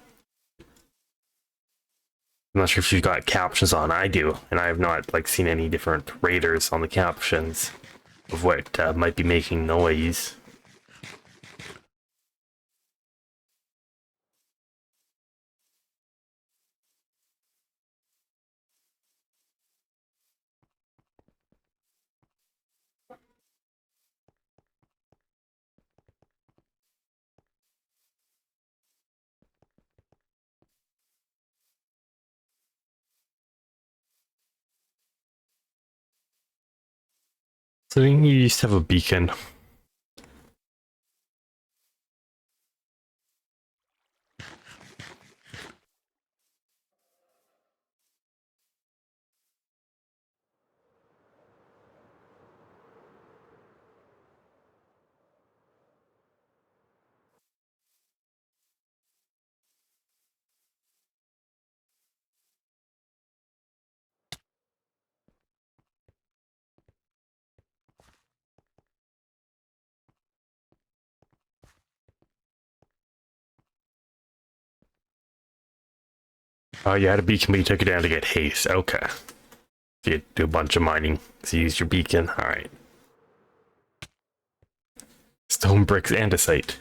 not sure if you've got captions on. I do, and I have not, like, seen any different raiders on the captions of what might be making noise. So you used to have a beacon. Oh, you had a beacon, but you took it down to get haste. Okay. So you do a bunch of mining. So you used your beacon. Alright. Stone bricks andesite.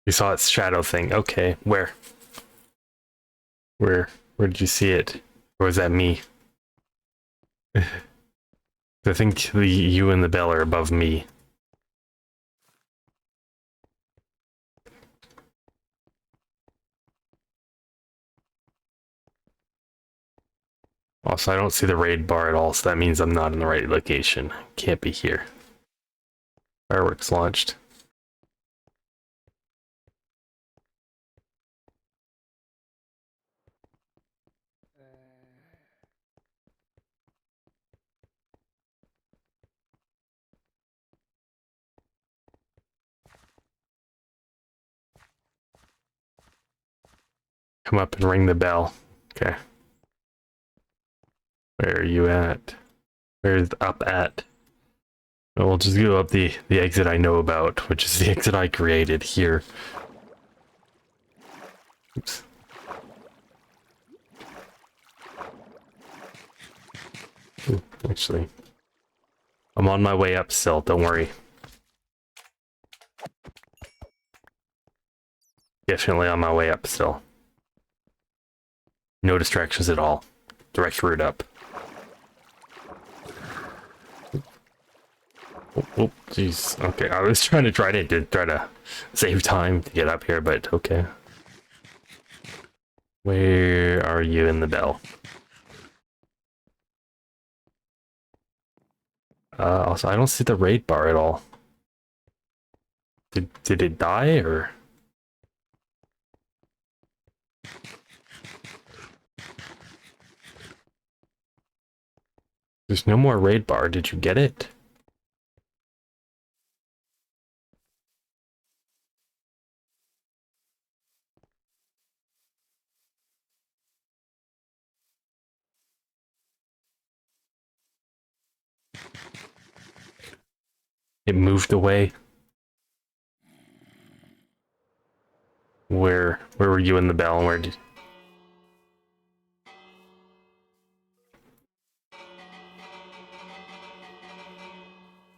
You saw its shadow thing. Okay, where? Where did you see it? Or was that me? I think you and the bell are above me. Also, I don't see the raid bar at all, so that means I'm not in the right location. Can't be here. Fireworks launched. Come up and ring the bell. Okay. Where are you at? Where's up at? We'll just go up the exit I know about, which is the exit I created here. Oops. Ooh, actually, I'm on my way up still, don't worry. Definitely on my way up still. No distractions at all. Direct route up. Oh, jeez. Okay, I was trying to try to save time to get up here, but okay. Where are you in the bell? Also, I don't see the raid bar at all. Did it die or? There's no more raid bar. Did you get it? It moved away. Where were you in the bell? And where did?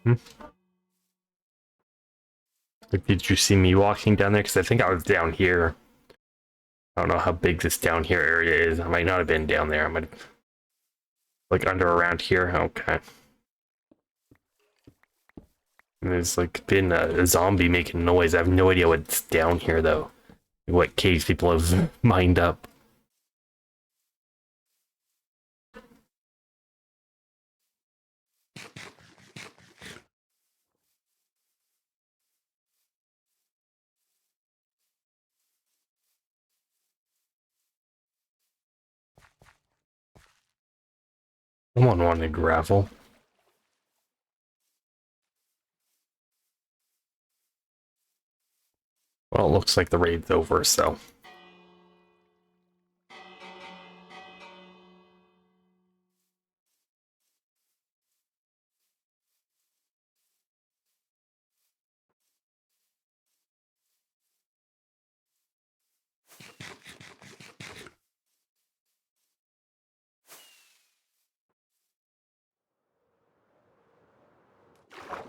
Hmm? Like, did you see me walking down there? Because I think I was down here. I don't know how big this down here area is. I might not have been down there. I might have, like under around here. Okay. And there's like been a zombie making noise. I have no idea what's down here though. What caves people have mined up. Someone wanted gravel. Well, it looks like the raid's over, so.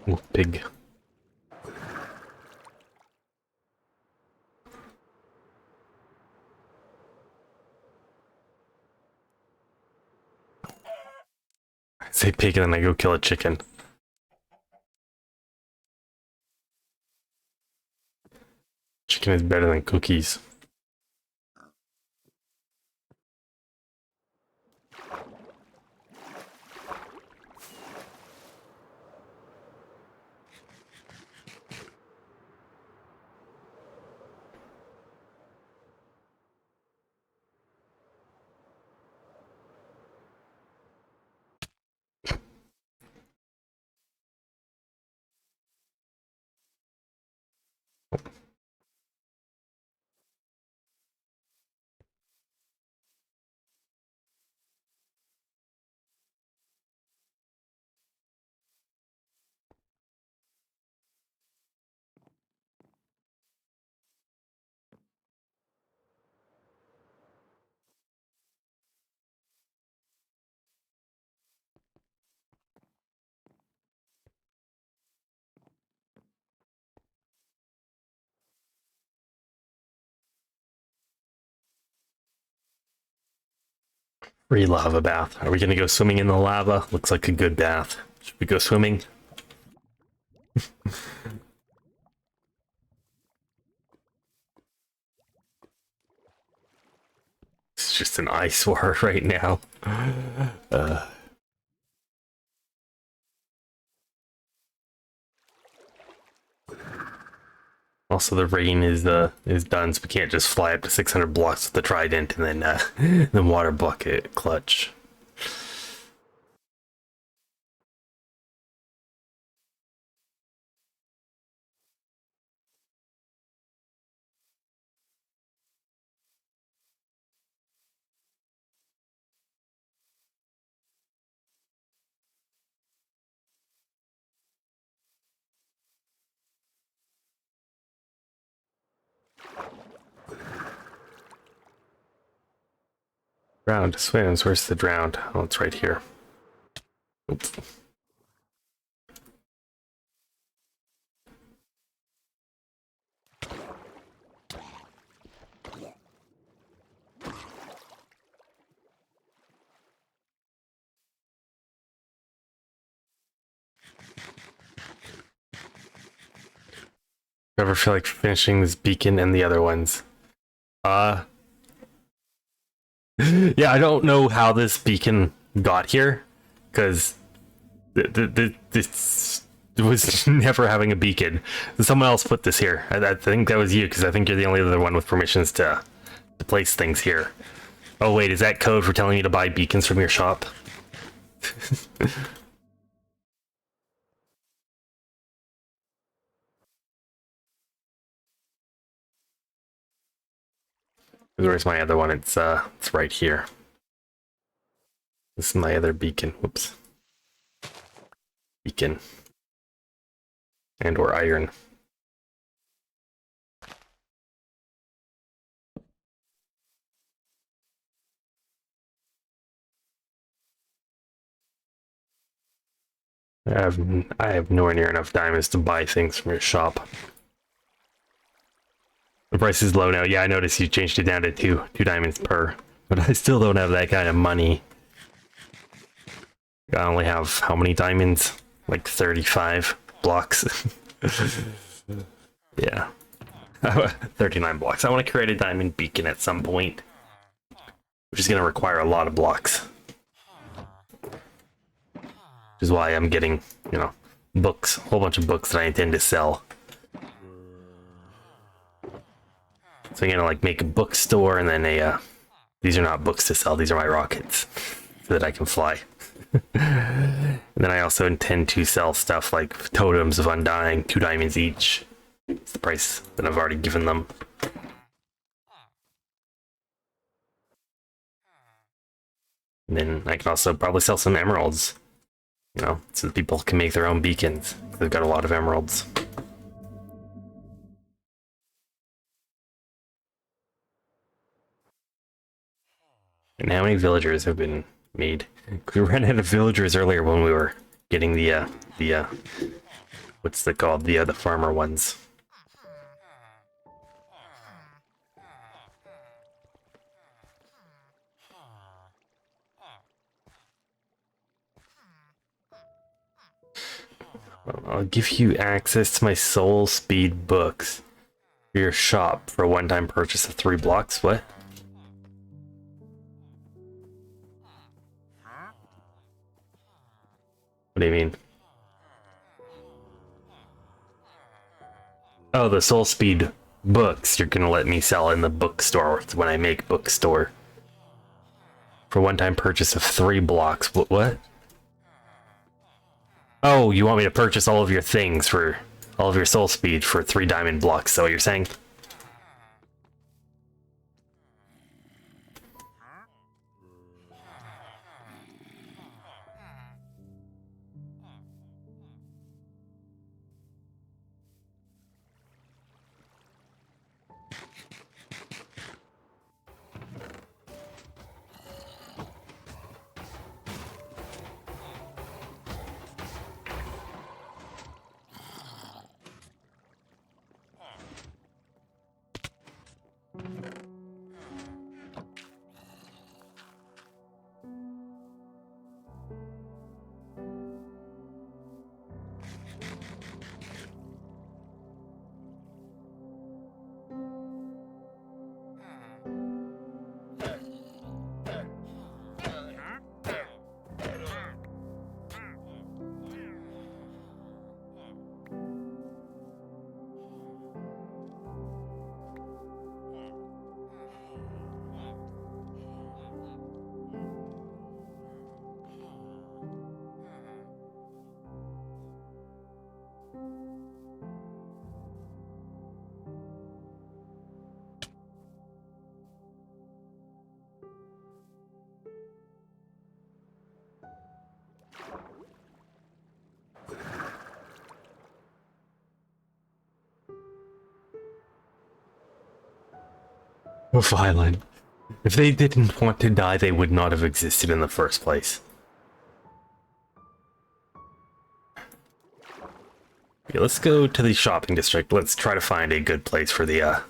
Ooh, pig. I say pig and then I go kill a chicken. Chicken is better than cookies. Free lava bath. Are we gonna go swimming in the lava? Looks like a good bath. Should we go swimming? It's just an ice war right now. Also, the rain is done, so we can't just fly up to 600 blocks with the trident and then water bucket clutch. Drowned swims. Where's the drowned? Oh, it's right here. Oops. Ever feel like finishing this beacon and the other ones? Yeah, I don't know how this beacon got here, because this was never having a beacon. Someone else put this here. I think that was you, because I think you're the only other one with permissions to place things here. Oh wait, is that code for telling you to buy beacons from your shop? Where's my other one? It's right here. This is my other beacon. Whoops. Beacon. And or iron. I have nowhere near enough diamonds to buy things from your shop. The price is low now. Yeah, I noticed you changed it down to two diamonds per, but I still don't have that kind of money. I only have how many diamonds? Like 35 blocks. Yeah. 39 blocks. I want to create a diamond beacon at some point, which is going to require a lot of blocks. Which is why I'm getting, you know, books, a whole bunch of books that I intend to sell. So I'm gonna like make a bookstore and then these are not books to sell, these are my rockets so that I can fly. And then I also intend to sell stuff like totems of undying, 2 diamonds each. It's the price that I've already given them. And then I can also probably sell some emeralds, you know, so that people can make their own beacons. They've got a lot of emeralds. And how many villagers have been made? We ran out of villagers earlier when we were getting the what's it called? The farmer ones. I'll give you access to my soul speed books for your shop for a one-time purchase of 3 blocks. What? What do you mean? Oh, the soul speed books you're gonna let me sell in the bookstore when I make bookstore. For one-time purchase of 3 blocks. What? Oh, you want me to purchase all of your things for all of your soul speed for 3 diamond blocks, is that what you're saying? Violent. If they didn't want to die, they would not have existed in the first place. Okay, let's go to the shopping district. Let's try to find a good place for the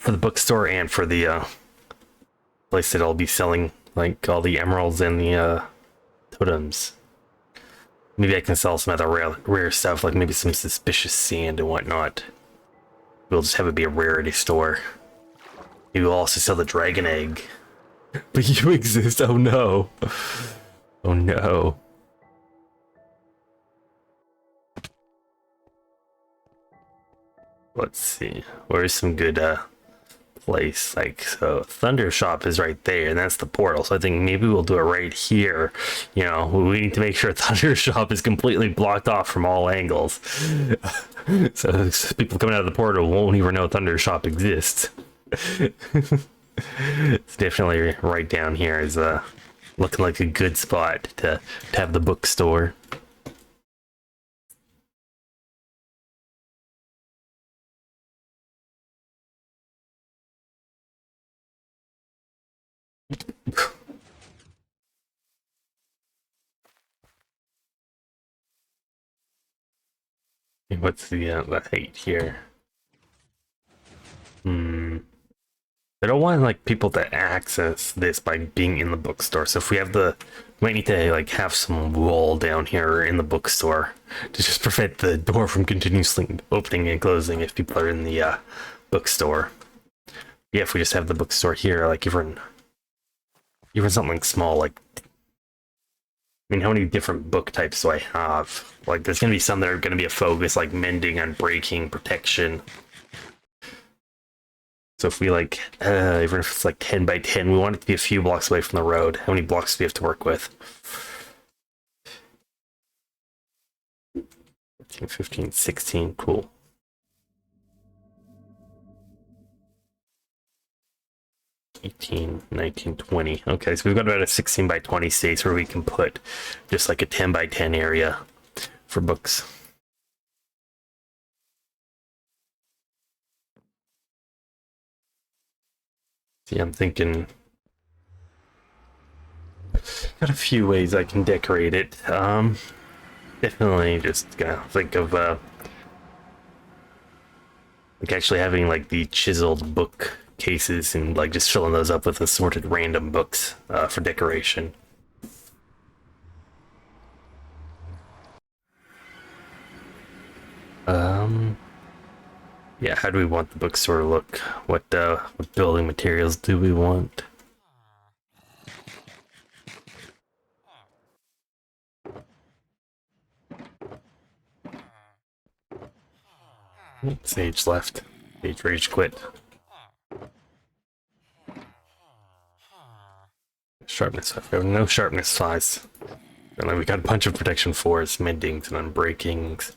bookstore and for the place that I'll be selling like all the emeralds and the totems. Maybe I can sell some other rare stuff, like maybe some suspicious sand and whatnot. We'll just have it be a rarity store. Maybe we'll also sell the dragon egg. But you exist? Oh no. Oh no. Let's see. Where's some good place? Like, so Thunder Shop is right there, and that's the portal. So I think maybe we'll do it right here. You know, we need to make sure Thunder Shop is completely blocked off from all angles. So people coming out of the portal won't even know Thunder Shop exists. It's definitely right down here is looking like a good spot to have the bookstore. What's the height here? I don't want like people to access this by being in the bookstore. So if we have we might need to like have some wall down here in the bookstore to just prevent the door from continuously opening and closing if people are in the bookstore. Yeah, if we just have the bookstore here, like even something small, like, I mean, how many different book types do I have? Like, there's gonna be some that are gonna be a focus, like mending and breaking, protection. So if we like, even if it's like 10 by 10, we want it to be a few blocks away from the road. How many blocks do we have to work with? 14, 15, 16, cool. 18, 19, 20. Okay, so we've got about a 16 by 20 space where we can put just like a 10 by 10 area for books. See, I'm thinking got a few ways I can decorate it. Definitely just gonna think of like actually having like the chiseled book cases and like just filling those up with assorted random books for decoration. Yeah, how do we want the bookstore to look? What building materials do we want? Sage left. Sage rage quit. Sharpness 5. We have no sharpness 5s. And then we got a bunch of protection 4s, mendings, and unbreakings.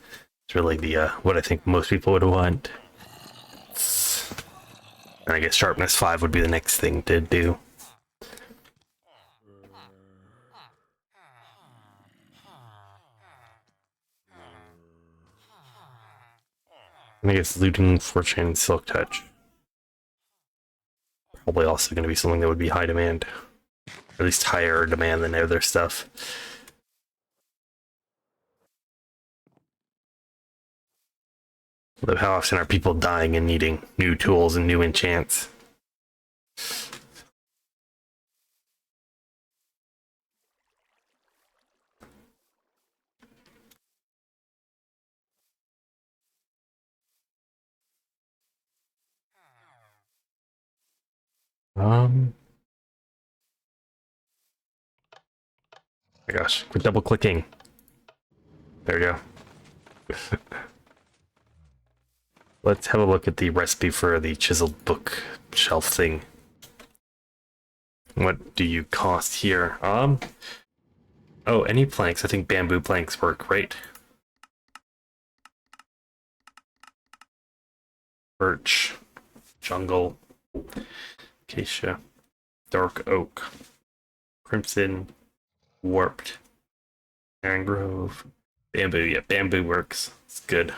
It's really the what I think most people would want. And I guess sharpness 5 would be the next thing to do. And I guess looting, fortune, and silk touch. Probably also going to be something that would be high demand. Or at least higher demand than other stuff. Although how often are people dying and needing new tools and new enchants? Oh my gosh, we're double clicking. There we go. Let's have a look at the recipe for the chiseled book shelf thing. What do you cost here? Oh, any planks. I think bamboo planks work, right? Birch, jungle, acacia, dark oak, crimson, warped, mangrove, bamboo. Yeah, bamboo works. It's good.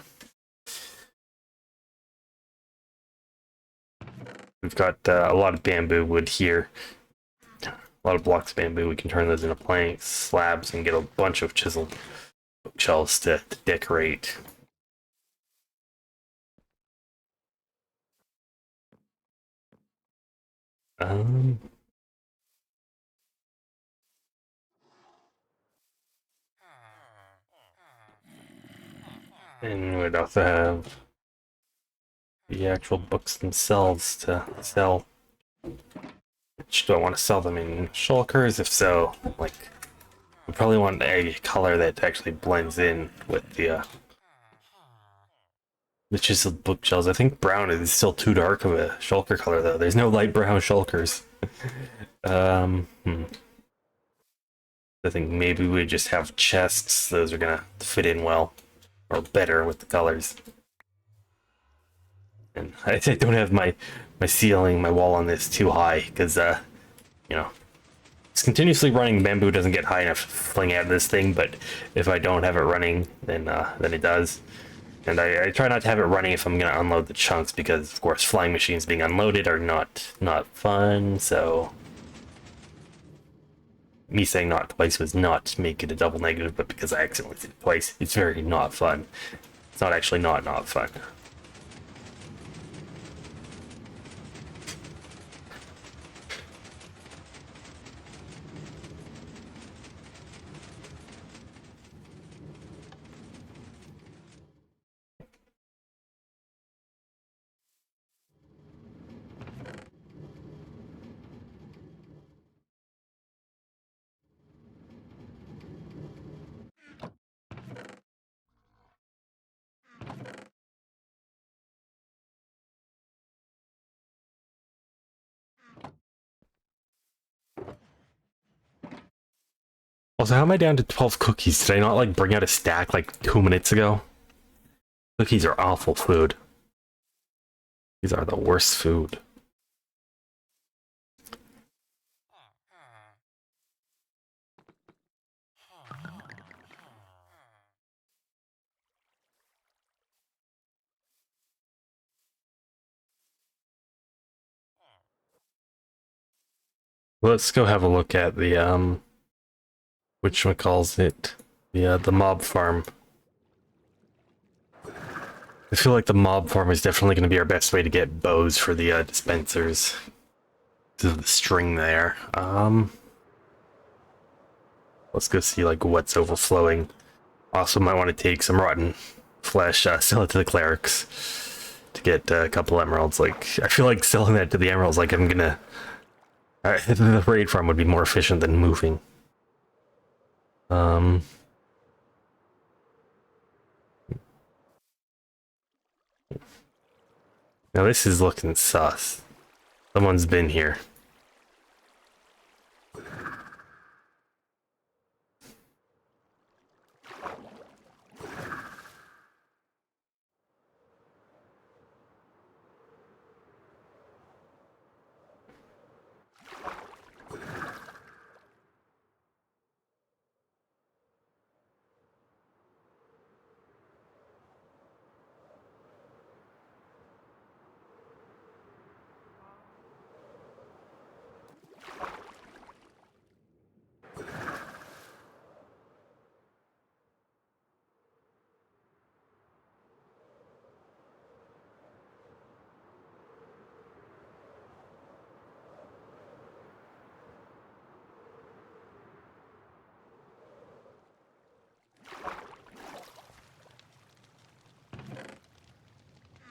We've got a lot of bamboo wood here. A lot of blocks of bamboo. We can turn those into planks, slabs, and get a bunch of chiseled bookshelves to decorate. And we'd also have the actual books themselves to sell. Do I want to sell them in shulkers? If so, like, we probably want a color that actually blends in with the chiseled bookshelves. I think brown is still too dark of a shulker color, though. There's no light brown shulkers. I think maybe we just have chests. Those are gonna fit in well, or better with the colors. And I don't have my ceiling, my wall on this too high, because, you know, it's continuously running bamboo doesn't get high enough to fling out of this thing, but if I don't have it running, then it does. And I try not to have it running if I'm going to unload the chunks, because, of course, flying machines being unloaded are not fun, so... Me saying not twice was not to make it a double negative, but because I accidentally did it twice, it's very not fun. It's not actually not fun. Also, how am I down to 12 cookies? Did I not, like, bring out a stack, like, 2 minutes ago? Cookies are awful food. These are the worst food. Let's go have a look at the, whatchamacallit, the mob farm. I feel like the mob farm is definitely going to be our best way to get bows for the dispensers. Because of the string there. Let's go see, like, what's overflowing. Also might want to take some rotten flesh, sell it to the clerics to get a couple emeralds. Like, I feel like selling that to the emeralds, like, I'm gonna... the raid farm would be more efficient than moving. Now this is looking sus. Someone's been here.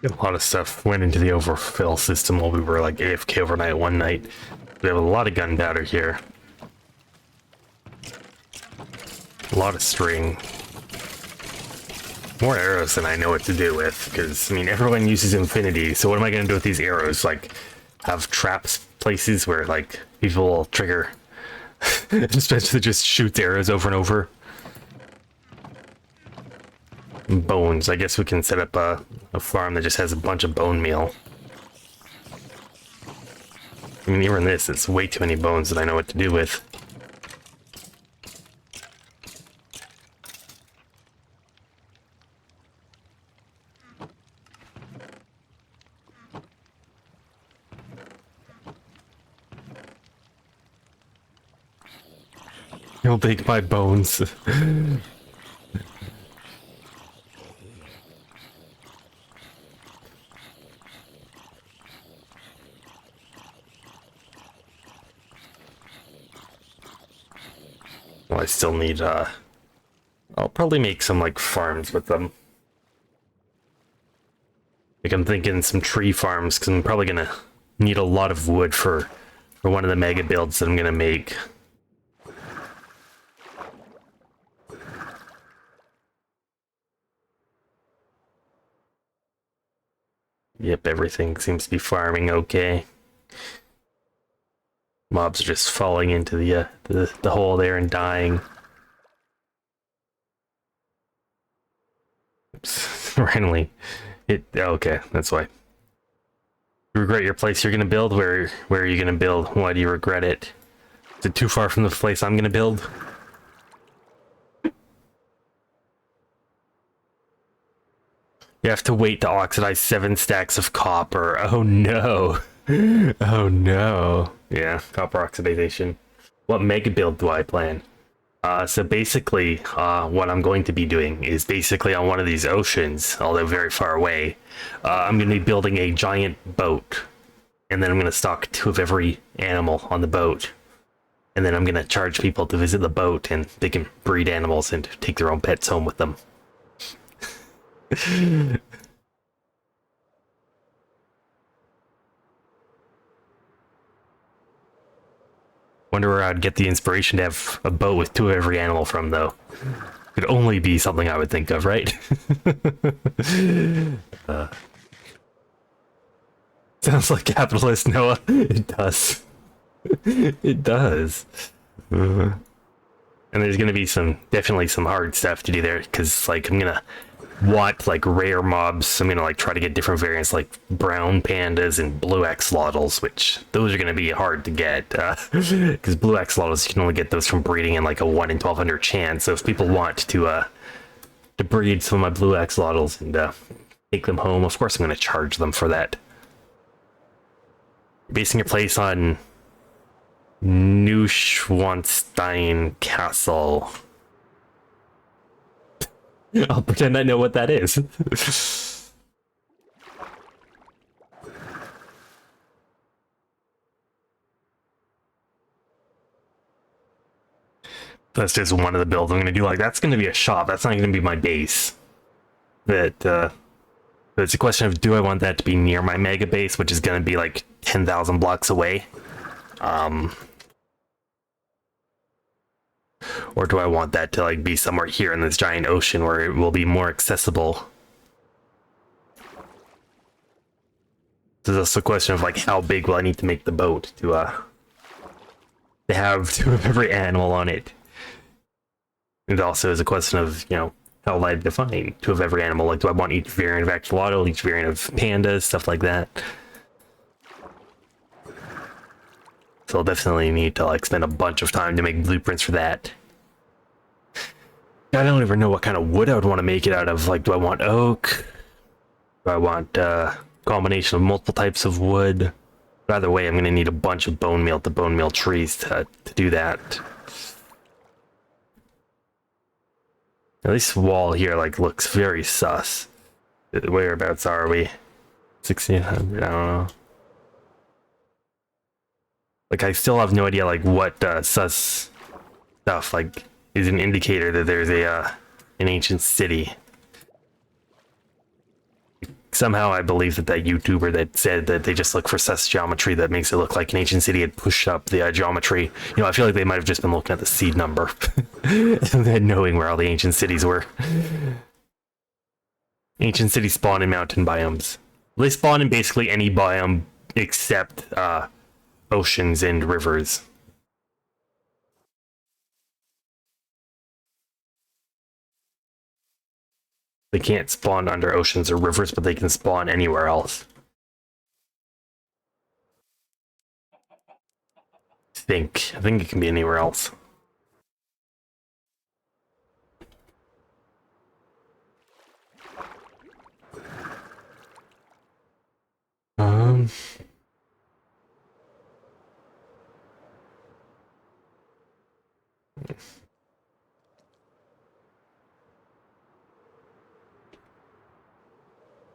A lot of stuff went into the overfill system while we were like AFK overnight one night. We have a lot of gunpowder here. A lot of string. More arrows than I know what to do with, because, I mean, everyone uses infinity, so what am I going to do with these arrows? Like, have traps places where, like, people will trigger... Especially just shoots arrows over and over. Bones. I guess we can set up a farm that just has a bunch of bone meal. I mean, even this, it's way too many bones that I know what to do with. You'll take my bones. Well, I still need, I'll probably make some, like, farms with them. Like, I'm thinking some tree farms, because I'm probably gonna need a lot of wood for one of the mega builds that I'm gonna make. Yep, everything seems to be farming okay. Mobs are just falling into the hole there and dying. Oops. Randomly. Okay, that's why. You regret your place you're gonna build? Where are you gonna build? Why do you regret it? Is it too far from the place I'm gonna build? You have to wait to oxidize 7 stacks of copper. Oh no. Oh no. Yeah, copper oxidation. What mega build do I plan? So basically, what I'm going to be doing is basically on one of these oceans, although very far away, I'm going to be building a giant boat. And then I'm going to stock 2 of every animal on the boat. And then I'm going to charge people to visit the boat, and they can breed animals and take their own pets home with them. Wonder where I'd get the inspiration to have a boat with 2 of every animal from, though. Could only be something I would think of, right? Sounds like capitalist, Noah. It does. It does. And there's gonna be definitely some hard stuff to do there, because like I'm gonna want like rare mobs. I'm gonna like try to get different variants like brown pandas and blue axolotls, which those are gonna be hard to get, because blue axolotls, you can only get those from breeding in like a 1 in 1200 chance. So if people want to breed some of my blue axolotls and take them home, of course I'm gonna charge them for that. Basing your place on Neuschwanstein Castle. I'll pretend I know what that is. That's just one of the builds I'm going to do. Like, that's going to be a shop. That's not going to be my base. But it's a question of, do I want that to be near my mega base, which is going to be like 10,000 blocks away? Or do I want that to like be somewhere here in this giant ocean where it will be more accessible? So that's the question of like, how big will I need to make the boat to have 2 of every animal on it? It also is a question of, you know, how will I define 2 of every animal? Like, do I want each variant of axolotl, each variant of pandas, stuff like that? So I'll definitely need to like spend a bunch of time to make blueprints for that. I don't even know what kind of wood I would want to make it out of. Like, do I want oak? Do I want a combination of multiple types of wood? But either way, I'm going to need a bunch of bone meal to bone meal trees to do that. Now, this wall here like looks very sus. Whereabouts are we? 1600? I don't know. Like, I still have no idea like what sus stuff like is an indicator that there's an ancient city. Somehow I believe that YouTuber that said that they just look for sus geometry that makes it look like an ancient city had pushed up the geometry. You know, I feel like they might have just been looking at the seed number and then knowing where all the ancient cities were. Ancient cities spawn in mountain biomes. They spawn in basically any biome except oceans and rivers. They can't spawn under oceans or rivers, but they can spawn anywhere else. I think it can be anywhere else.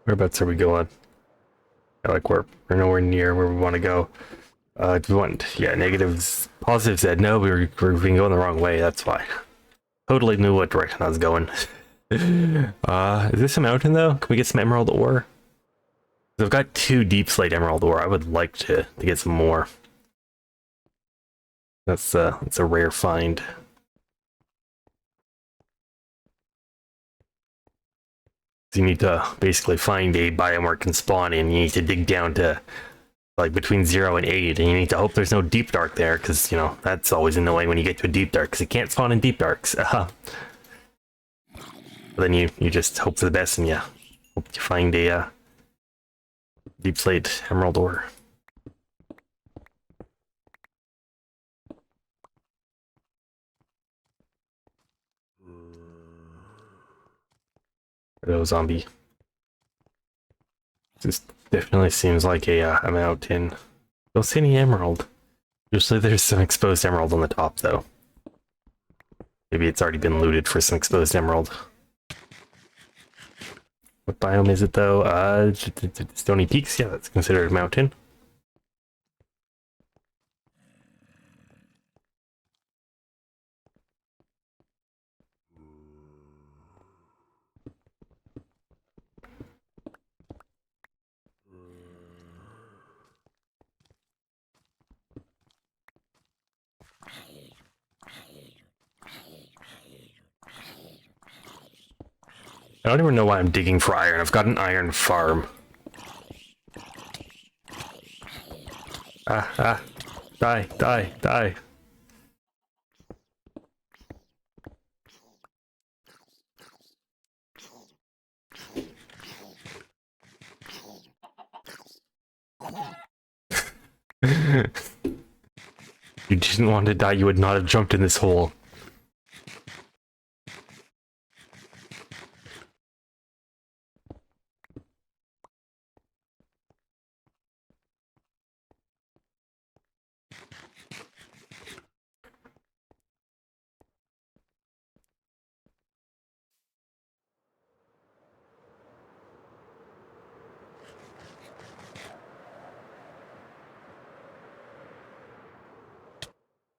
Whereabouts are we going? Like we're nowhere near where we want to go. Do we want, yeah, negatives, positive said no, we're going the wrong way, that's why. Totally knew what direction I was going. Is this a mountain though? Can we get some emerald ore? I've got 2 deep slate emerald ore. I would like to get some more. That's a rare find. So you need to basically find a biome where it can spawn in. You need to dig down to like between 0 and 8, and you need to hope there's no deep dark there, because, you know, that's always annoying when you get to a deep dark, because it can't spawn in deep darks. Then you just hope for the best, and yeah, hope you find a deep slate emerald ore. Hello, zombie. This definitely seems like a mountain. Don't see any emerald. Usually there's some exposed emerald on the top, though. Maybe it's already been looted for some exposed emerald. What biome is it, though? Stony Peaks? Yeah, that's considered a mountain. I don't even know why I'm digging for iron. I've got an iron farm. Die, die, die. You didn't want to die, you would not have jumped in this hole.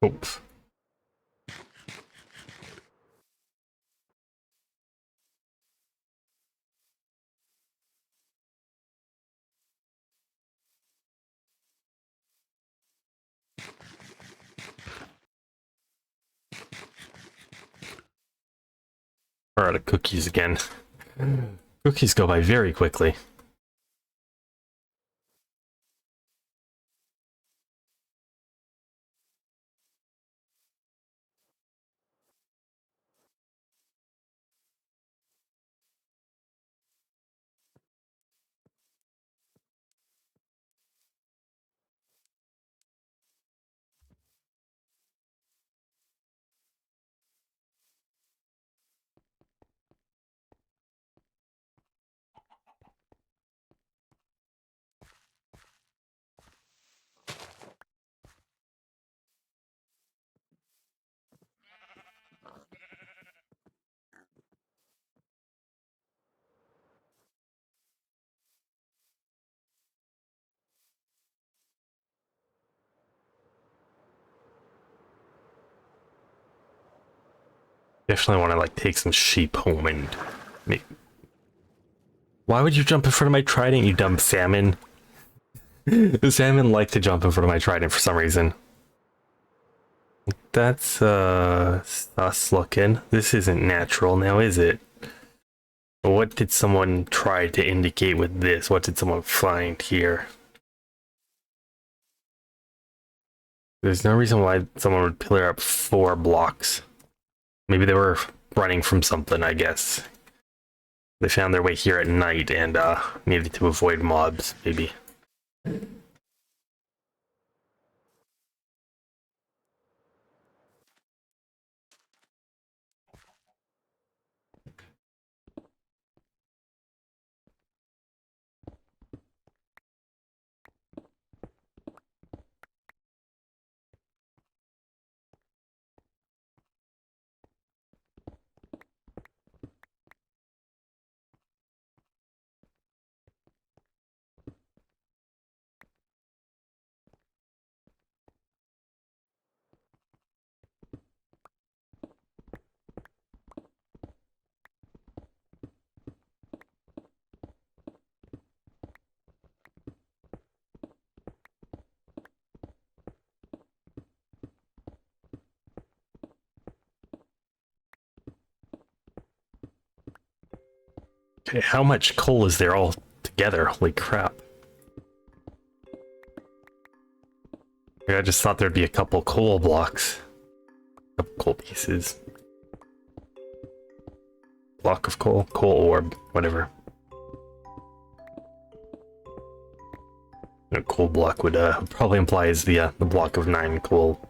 Oops. We're out of cookies again. Cookies go by very quickly. Definitely want to like take some sheep home and make... Why would you jump in front of my trident, you dumb salmon? The salmon like to jump in front of my trident for some reason. That's sus looking. This isn't natural now, is it? What did someone try to indicate with this? What did someone find here? There's no reason why someone would pillar up 4 blocks. Maybe they were running from something, I guess. They found their way here at night and needed to avoid mobs, maybe. Okay, how much coal is there all together? Holy crap. I just thought there'd be a couple coal blocks. A couple coal pieces. Block of coal? Coal orb, whatever. A coal block would probably implies the block of 9 coal.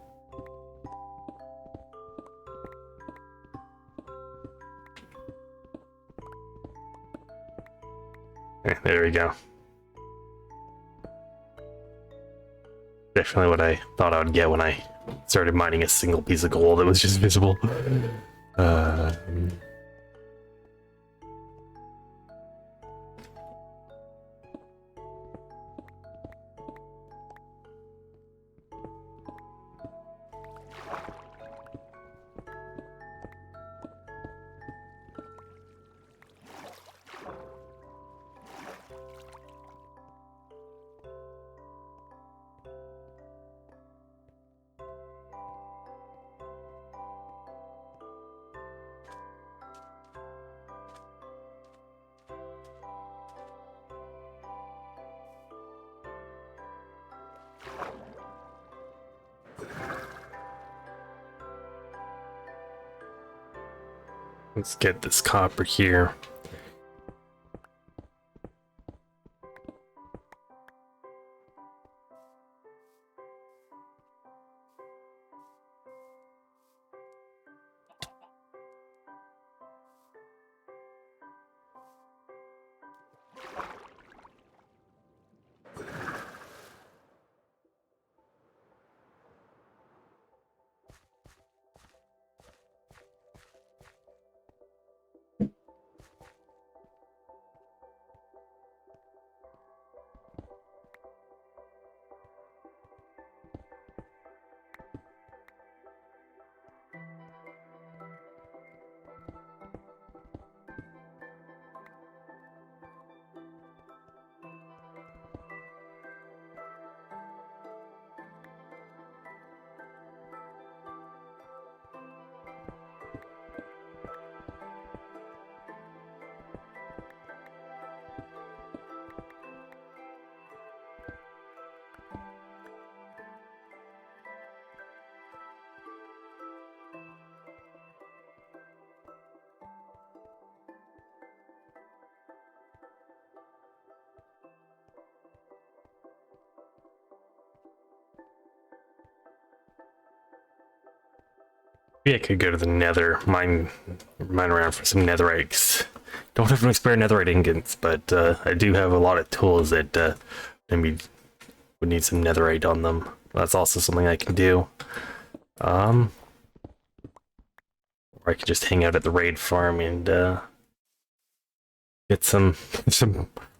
There we go. Definitely what I thought I would get when I started mining a single piece of gold that was just visible. Let's get this copper here. Maybe I could go to the nether, mine around for some netherites. Don't have any spare netherite ingots, but I do have a lot of tools that maybe would need some netherite on them. That's also something I can do. Or I could just hang out at the raid farm and get some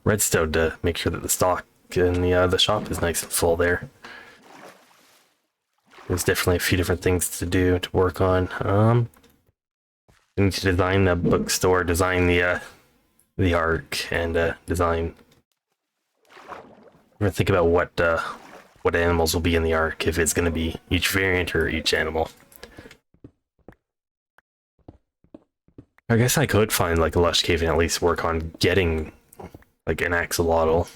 redstone to make sure that the stock in the shop is nice and full there. There's definitely a few different things to do, to work on. I need to design the bookstore, design the arc, and design. I'm gonna think about what animals will be in the arc, if it's gonna be each variant or each animal. I guess I could find like a lush cave and at least work on getting like an axolotl.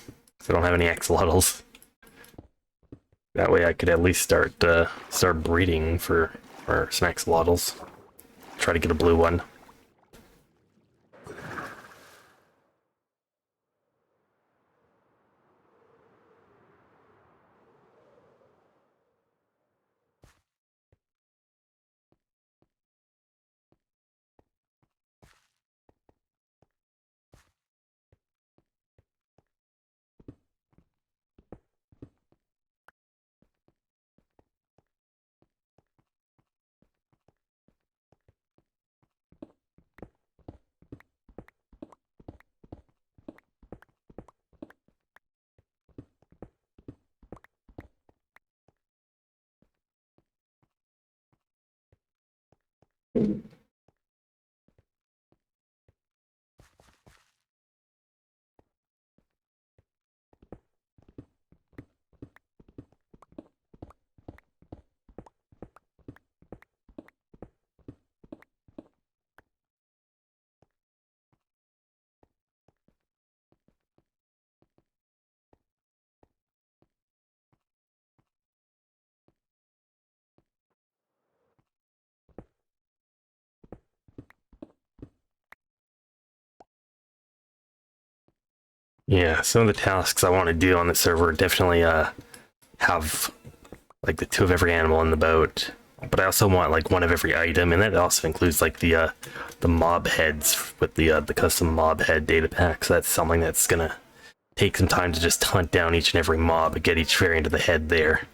I don't have any axolotls. That way I could at least start breeding for some axolotls. Try to get a blue one. Yeah, some of the tasks I want to do on the server definitely have like the two of every animal in the boat, but I also want like one of every item, and that also includes like the mob heads with the custom mob head data pack. So that's something that's gonna take some time to just hunt down each and every mob and get each variant of the head there.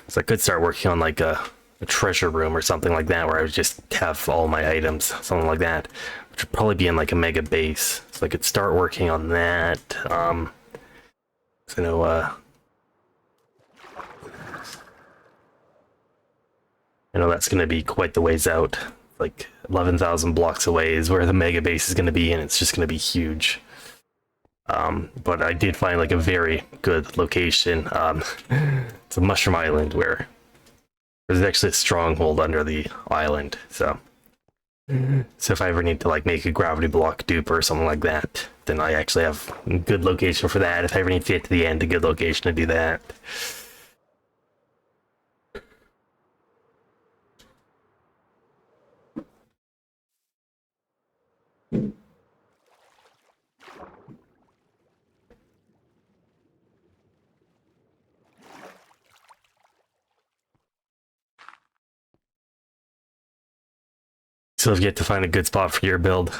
So I could start working on like a treasure room or something like that, where I would just have all my items, something like that, which would probably be in like a mega base. So I could start working on that. So, I know that's going to be quite the ways out. Like 11,000 blocks away is where the mega base is going to be, and it's just going to be huge. But I did find like a very good location. It's a mushroom island where there's actually a stronghold under the island. So if I ever need to like make a gravity block dupe or something like that, then I actually have a good location for that. If I ever need to get to the end, a good location to do that. So if you have to find a good spot for your build.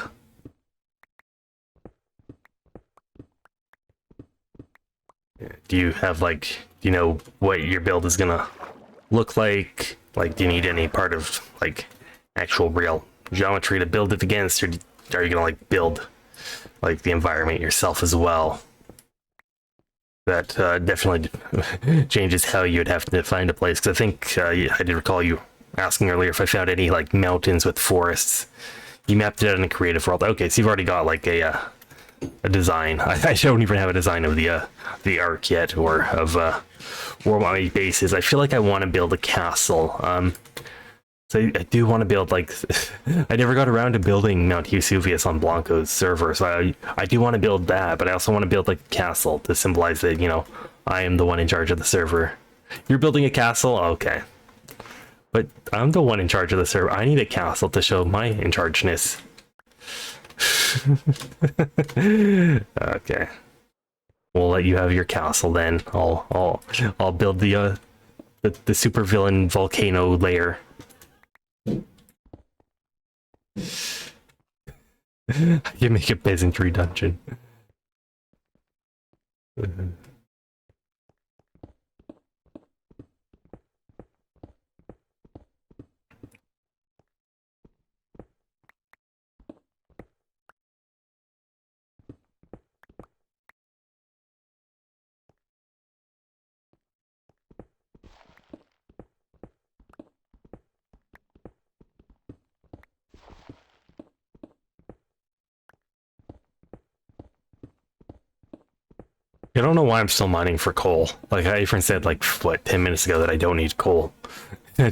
Do you have like, do you know what your build is gonna look like? Like, do you need any part of like actual real geometry to build it against, or are you gonna like build like the environment yourself as well? That definitely changes how you'd have to find a place. Because I think I did recall you asking earlier if I found any like mountains with forests. You mapped it out in a creative world. Okay, so you've already got like a design. I don't even have a design of the arc yet, or of where my base is. I feel like I want to build a castle. So I do want to build like I never got around to building Mount Vesuvius on Blanco's server, so I do want to build that, but I also want to build like a castle to symbolize that, you know, I am the one in charge of the server. You're building a castle? Okay. But I'm the one in charge of the server. I need a castle to show my in chargeness. Okay. We'll let you have your castle then. I'll build the supervillain volcano lair. You make a peasantry dungeon. I don't know why I'm still mining for coal. Like I even said like what 10 minutes ago that I don't need coal. I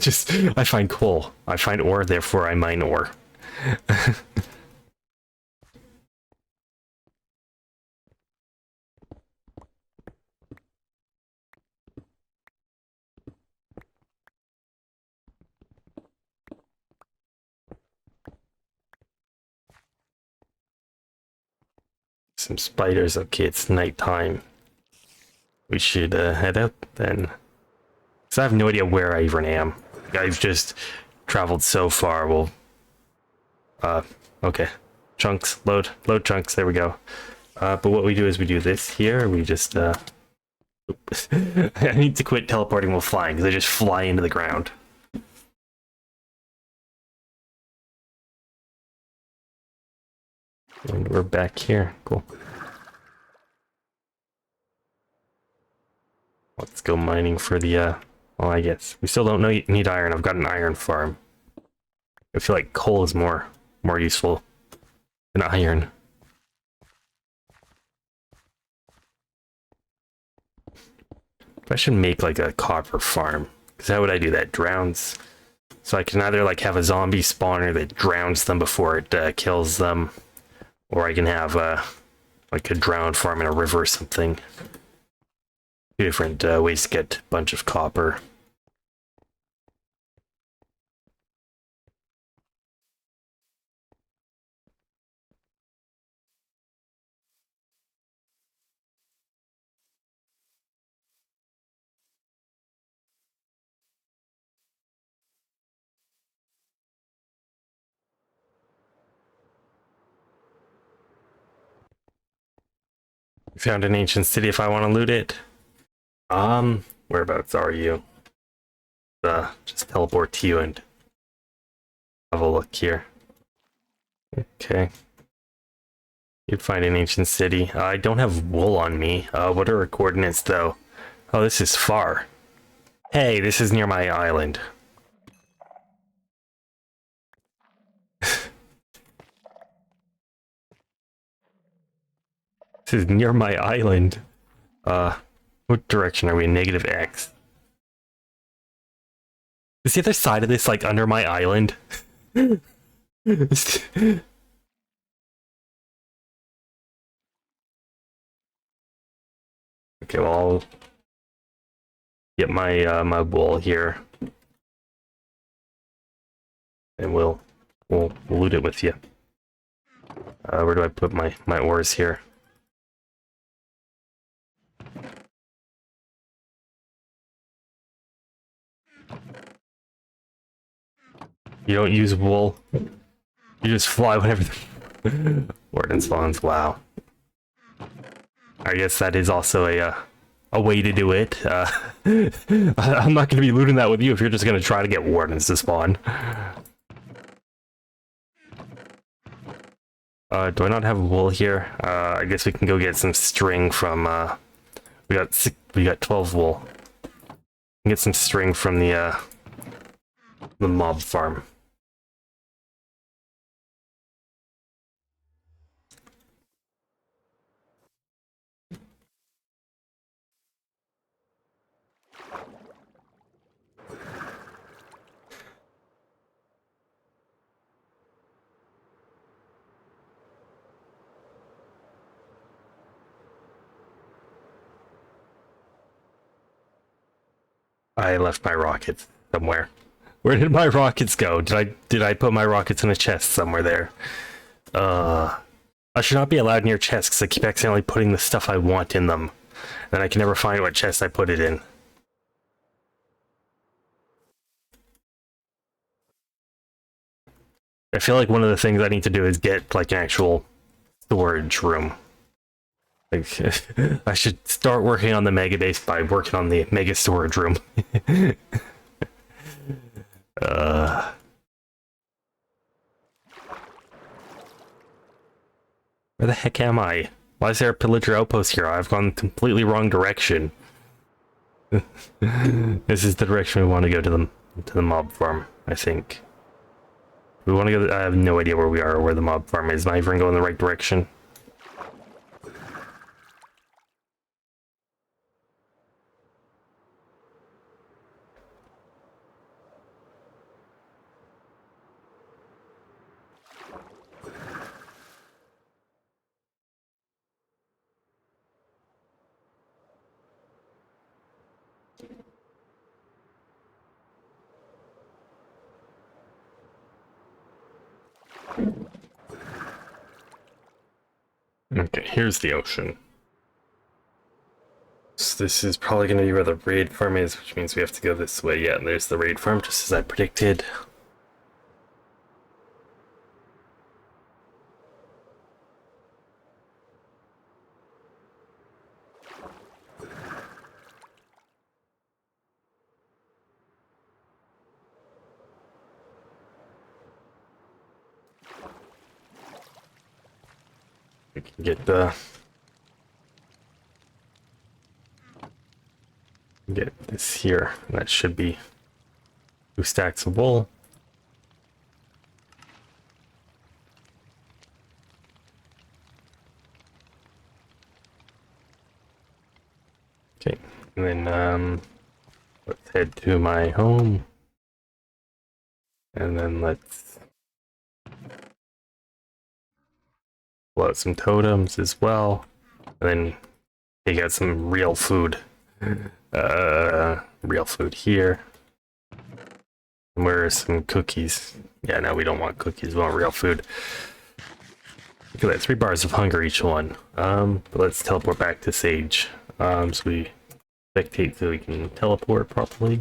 find coal. I find ore, therefore I mine ore. Some spiders. Okay, it's nighttime. We should head out then. Because I have no idea where I even am. I've just traveled so far. Well, okay. Chunks, load chunks. There we go. But what we do is we do this here. We just, I need to quit teleporting while flying because I just fly into the ground. And we're back here. Cool. Let's go mining for the, well, I guess. We still don't need iron. I've got an iron farm. I feel like coal is more useful than iron. I should make like a copper farm. Because how would I do that? Drowns. So I can either like have a zombie spawner that drowns them before it kills them, or I can have like a drowned farm in a river or something. Two different ways to get a bunch of copper. Found an ancient city if I want to loot it. Whereabouts are you? Just teleport to you and have a look here. Okay. You'd find an ancient city. I don't have wool on me. What are our coordinates though? Oh, this is far. Hey, this is near my island. This is near my island. What direction are we in? Negative X. Is the other side of this like under my island? Okay, well, I'll get my my wool here, and we'll loot it with you. Where do I put my ores here? You don't use wool. You just fly whenever the warden spawns. Wow. I guess that is also a way to do it. I'm not going to be looting that with you if you're just going to try to get wardens to spawn. Do I not have wool here? I guess we can go get some string from. We got 12 wool. Get some string from the mob farm. I left my rockets somewhere. Where did my rockets go? Did I put my rockets in a chest somewhere there? I should not be allowed near chests because I keep accidentally putting the stuff I want in them. And I can never find what chest I put it in. I feel like one of the things I need to do is get like an actual storage room. Like, I should start working on the mega base by working on the mega storage room. Where the heck am I? Why is there a pillager outpost here? I've gone completely wrong direction. This is the direction we want to go to the mob farm, I think. We want to go. I have no idea where we are or where the mob farm is. Am I even going in the right direction? Okay, here's the ocean. So this is probably going to be where the raid farm is, which means we have to go this way. Yeah, there's the raid farm, just as I predicted. We can get this here. That should be 2 stacks of wool. Okay, and then let's head to my home, and then let's pull out some totems as well, and then take out some real food. Real food here. And where are some cookies? Yeah, no, we don't want cookies, we want real food. Look at that, 3 bars of hunger each one. But let's teleport back to Sage. So we spectate so we can teleport properly.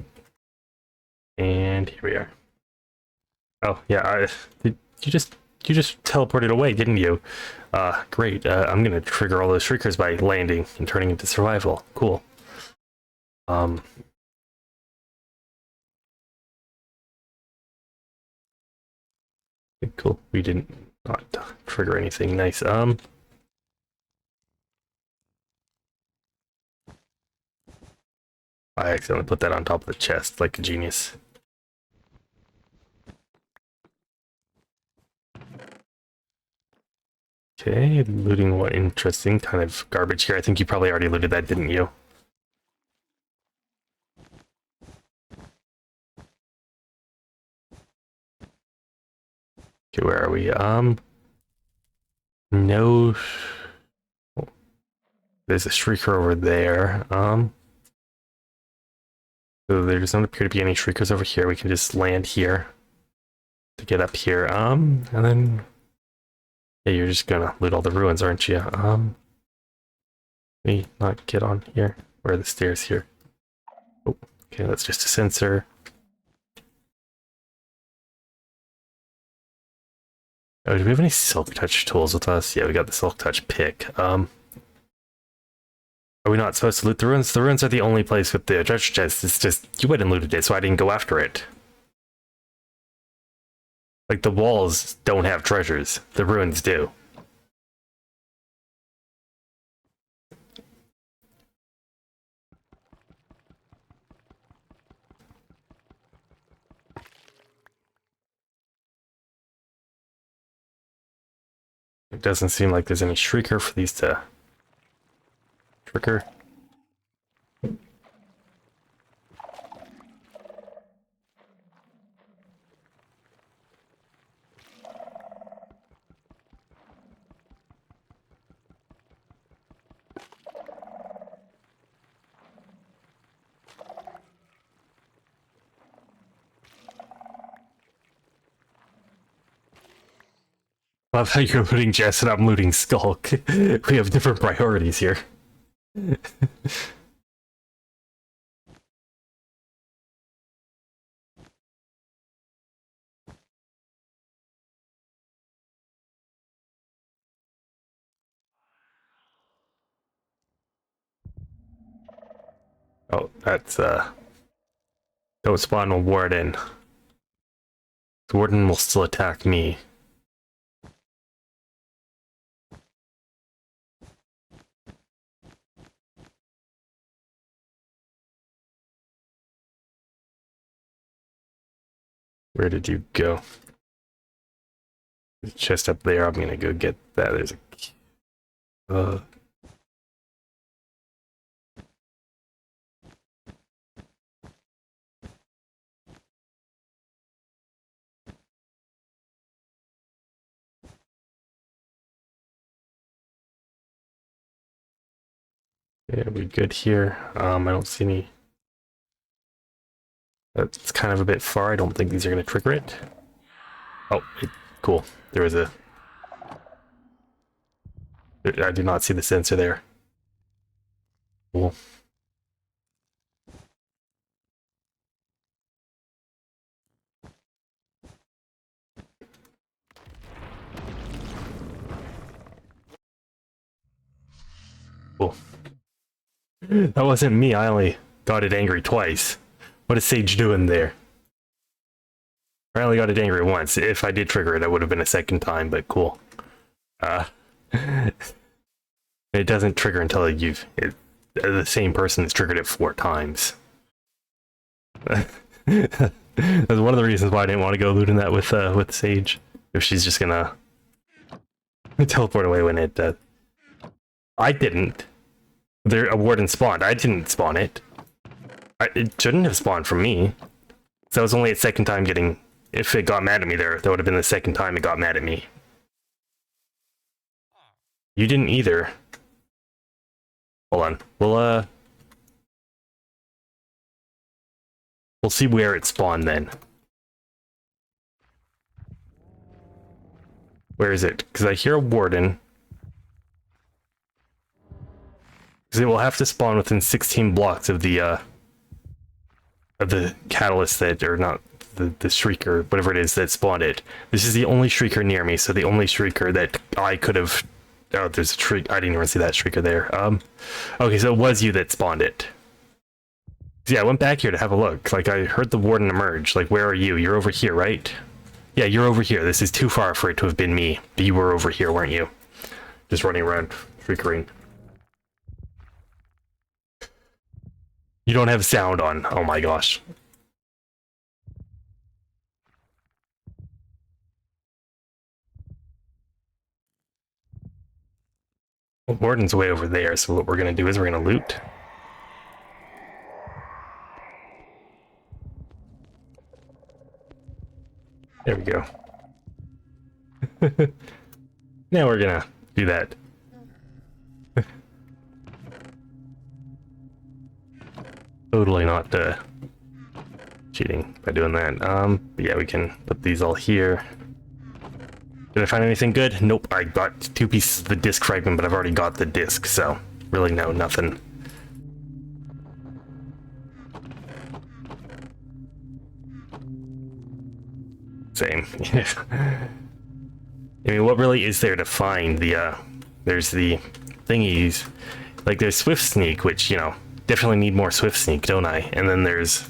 And here we are. Oh, yeah, did you just you just teleported away, didn't you? Great. I'm gonna trigger all those shriekers by landing and turning into survival. Cool. Okay, cool. We didn't not trigger anything. Nice. I accidentally put that on top of the chest like a genius. Okay, looting what interesting kind of garbage here. I think you probably already looted that, didn't you? Okay, where are we? No. There's a shrieker over there. So there doesn't appear to be any shriekers over here. We can just land here to get up here. And then yeah, you're just gonna loot all the ruins, aren't you? Me not get on here. Where are the stairs here? Oh, okay, that's just a sensor. Oh, do we have any silk touch tools with us? Yeah, we got the silk touch pick. Are we not supposed to loot the ruins? The ruins are the only place with the treasure chest. It's just, you went and looted it, so I didn't go after it. Like, the walls don't have treasures. The ruins do. It doesn't seem like there's any shrieker for these to trigger. I love how you're looting Jess and I'm looting Skulk. We have different priorities here. Oh, that's don't spawn a warden. The warden will still attack me. Where did you go? The chest up there. I'm gonna go get that. There's a yeah, we good here. I don't see any. That's kind of a bit far. I don't think these are gonna trigger it. Oh, cool. There was a. I do not see the sensor there. Cool. Cool. That wasn't me. I only got it angry twice. What is Sage doing there? I only got it angry once. If I did trigger it, it would have been a second time, but cool. It doesn't trigger until the same person has triggered it 4 times. That's one of the reasons why I didn't want to go looting that with Sage. If she's just gonna teleport away when it I didn't. A warden spawned. I didn't spawn it. It shouldn't have spawned from me. So that was only a second time getting. If it got mad at me there, that would have been the second time it got mad at me. You didn't either. Hold on. We'll see where it spawned then. Where is it? Because I hear a warden. Because it will have to spawn within 16 blocks of the catalyst that, or not, the shrieker, whatever it is that spawned it. This is the only shrieker near me, so the only shrieker that I could have... Oh, there's a shriek. I didn't even see that shrieker there. Okay, so it was you that spawned it. Yeah, I went back here to have a look. Like, I heard the warden emerge. Like, where are you? You're over here, right? Yeah, you're over here. This is too far for it to have been me. But you were over here, weren't you? Just running around, shrieking. You don't have sound on. Oh my gosh. Well, warden's way over there, so what we're gonna do is we're gonna loot. There we go. Now we're gonna do that. Totally not cheating by doing that. But yeah, we can put these all here. Did I find anything good? Nope, I got 2 pieces of the disc fragment, but I've already got the disc, so really no, nothing. Same. I mean, what really is there to find? There's the thingies, like there's Swift Sneak, which, you know, definitely need more Swift Sneak, don't I? And then there's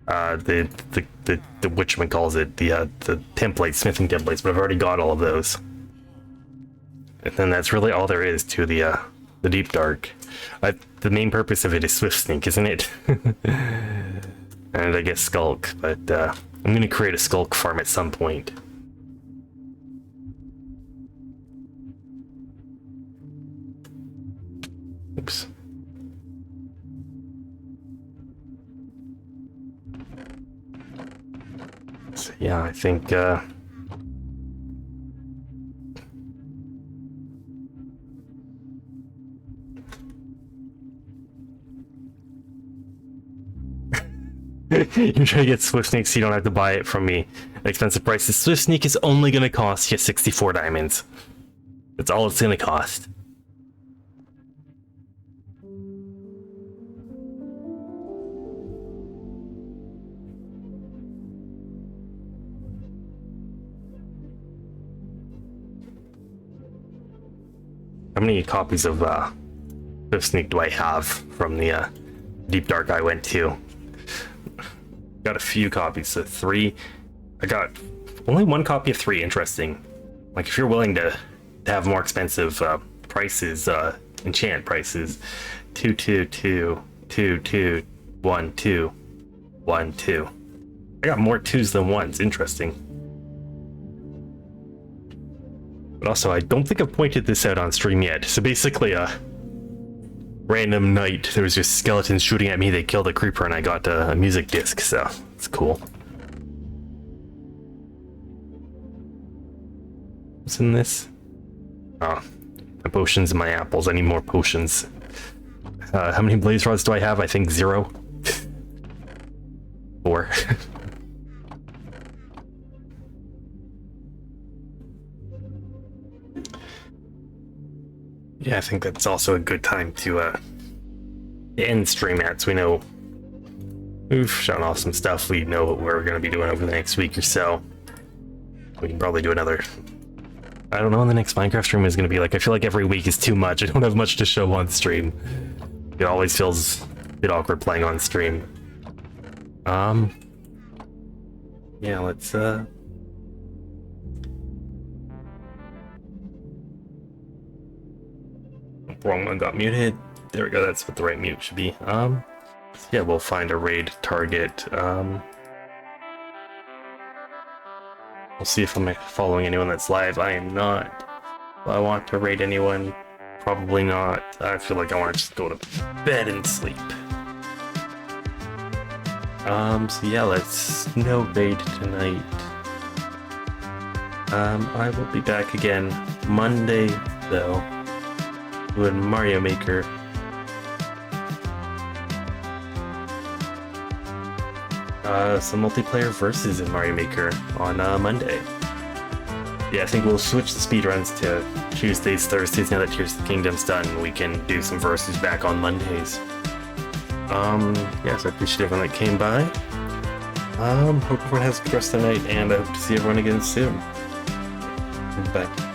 the whatchamacallit, the templates, smithing templates, but I've already got all of those. And then that's really all there is to the Deep Dark. The main purpose of it is Swift Sneak, isn't it? And I guess Skulk, but I'm gonna create a Skulk farm at some point. Oops. So yeah, I think you're trying to get Swift Sneak so you don't have to buy it from me at expensive prices. Swift Sneak is only going to cost you 64 diamonds. That's all it's going to cost. How many copies of Swift Sneak do I have from the Deep Dark I went to? Got a few copies, so 3. I got only 1 copy of 3. Interesting. Like, if you're willing to have more expensive prices, enchant prices, 2 2 2 2 2 1 2 1 2. I got more 2s than 1s. Interesting. But also, I don't think I've pointed this out on stream yet. So basically, random night, there was just skeletons shooting at me. They killed a creeper, and I got a music disc, so it's cool. What's in this? Oh, my potions and my apples. I need more potions. How many blaze rods do I have? I think 0. 4. Yeah, I think that's also a good time to end stream at, so we know we've shown off some stuff. We know what we're going to be doing over the next week or so. We can probably do another... I don't know when the next Minecraft stream is going to be like. I feel like every week is too much. I don't have much to show on stream. It always feels a bit awkward playing on stream. Yeah, let's wrong one got muted. There we go, that's what the right mute should be. Yeah, we'll find a raid target. We'll see if I'm following anyone that's live. I am not. Do I want to raid anyone? Probably not. I feel like I want to just go to bed and sleep. So yeah, let's no raid tonight. I will be back again Monday, though. Doing Mario Maker. Some multiplayer versus in Mario Maker on Monday. Yeah, I think we'll switch the speedruns to Tuesdays, Thursdays now that Tears of the Kingdom's done. We can do some versus back on Mondays. Yeah, so I appreciate everyone that came by. Hope everyone has a good rest of the night, and I hope to see everyone again soon. Bye.